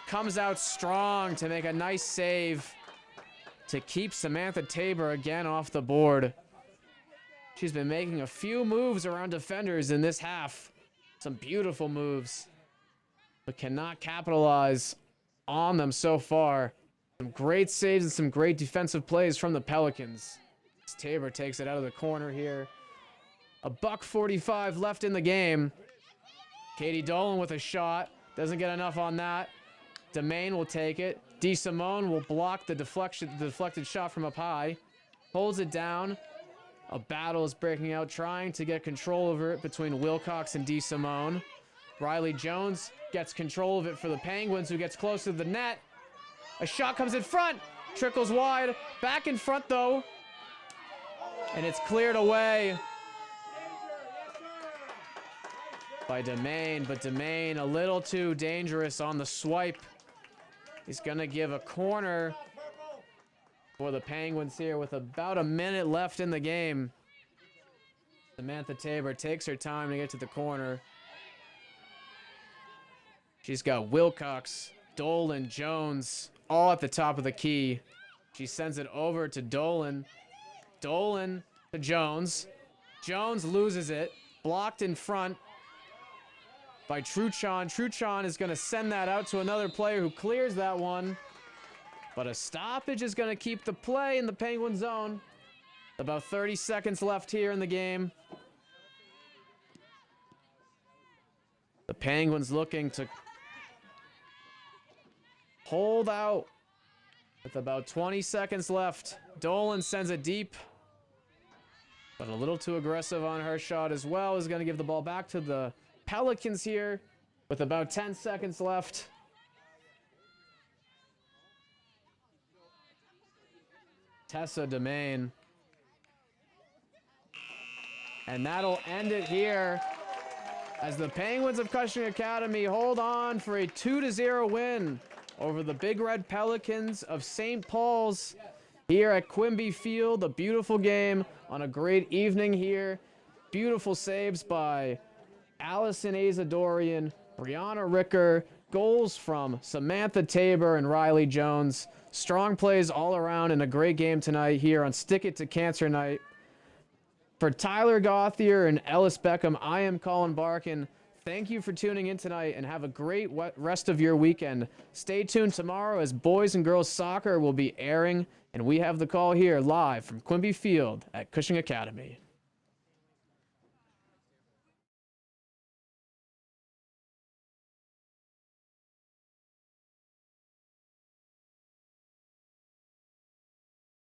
Comes out strong to make a nice save to keep Samantha Tabor again off the board. She's been making a few moves around defenders in this half. Some beautiful moves, but cannot capitalize on them so far. Some great saves and some great defensive plays from the Pelicans. As Tabor takes it out of the corner here. $1:45 left in the game. Katie Dolan with a shot. Doesn't get enough on that. Demain will take it. DeSimone will block the deflected shot from up high. Holds it down. A battle is breaking out, trying to get control over it between Wilcox and DeSimone. Riley Jones gets control of it for the Penguins, who gets close to the net. A shot comes in front. Trickles wide. Back in front, though. And it's cleared away by Demain, but Demain a little too dangerous on the swipe. He's going to give a corner for the Penguins here with about a minute left in the game. Samantha Tabor takes her time to get to the corner. She's got Wilcox, Dolan, Jones, all at the top of the key. She sends it over to Dolan. Dolan to Jones. Jones loses it. Blocked in front by Truchon. Truchon is going to send that out to another player who clears that one. But a stoppage is going to keep the play in the Penguin zone. About 30 seconds left here in the game. The Penguins looking to hold out with about 20 seconds left. Dolan sends it deep, but a little too aggressive on her shot as well. Is going to give the ball back to the Pelicans here with about 10 seconds left. Tessa Domain. And that'll end it here as the Penguins of Cushing Academy hold on for a 2-0 win over the Big Red Pelicans of St. Paul's here at Quimby Field. A beautiful game on a great evening here. Beautiful saves by Allison Azadorian, Brianna Ricker, goals from Samantha Tabor and Riley Jones. Strong plays all around and a great game tonight here on Stick It to Cancer Night. For Tyler Gauthier and Ellis Beckham, I am Colin Barkin. Thank you for tuning in tonight and have a great rest of your weekend. Stay tuned tomorrow as boys and girls soccer will be airing, and we have the call here live from Quimby Field at Cushing Academy.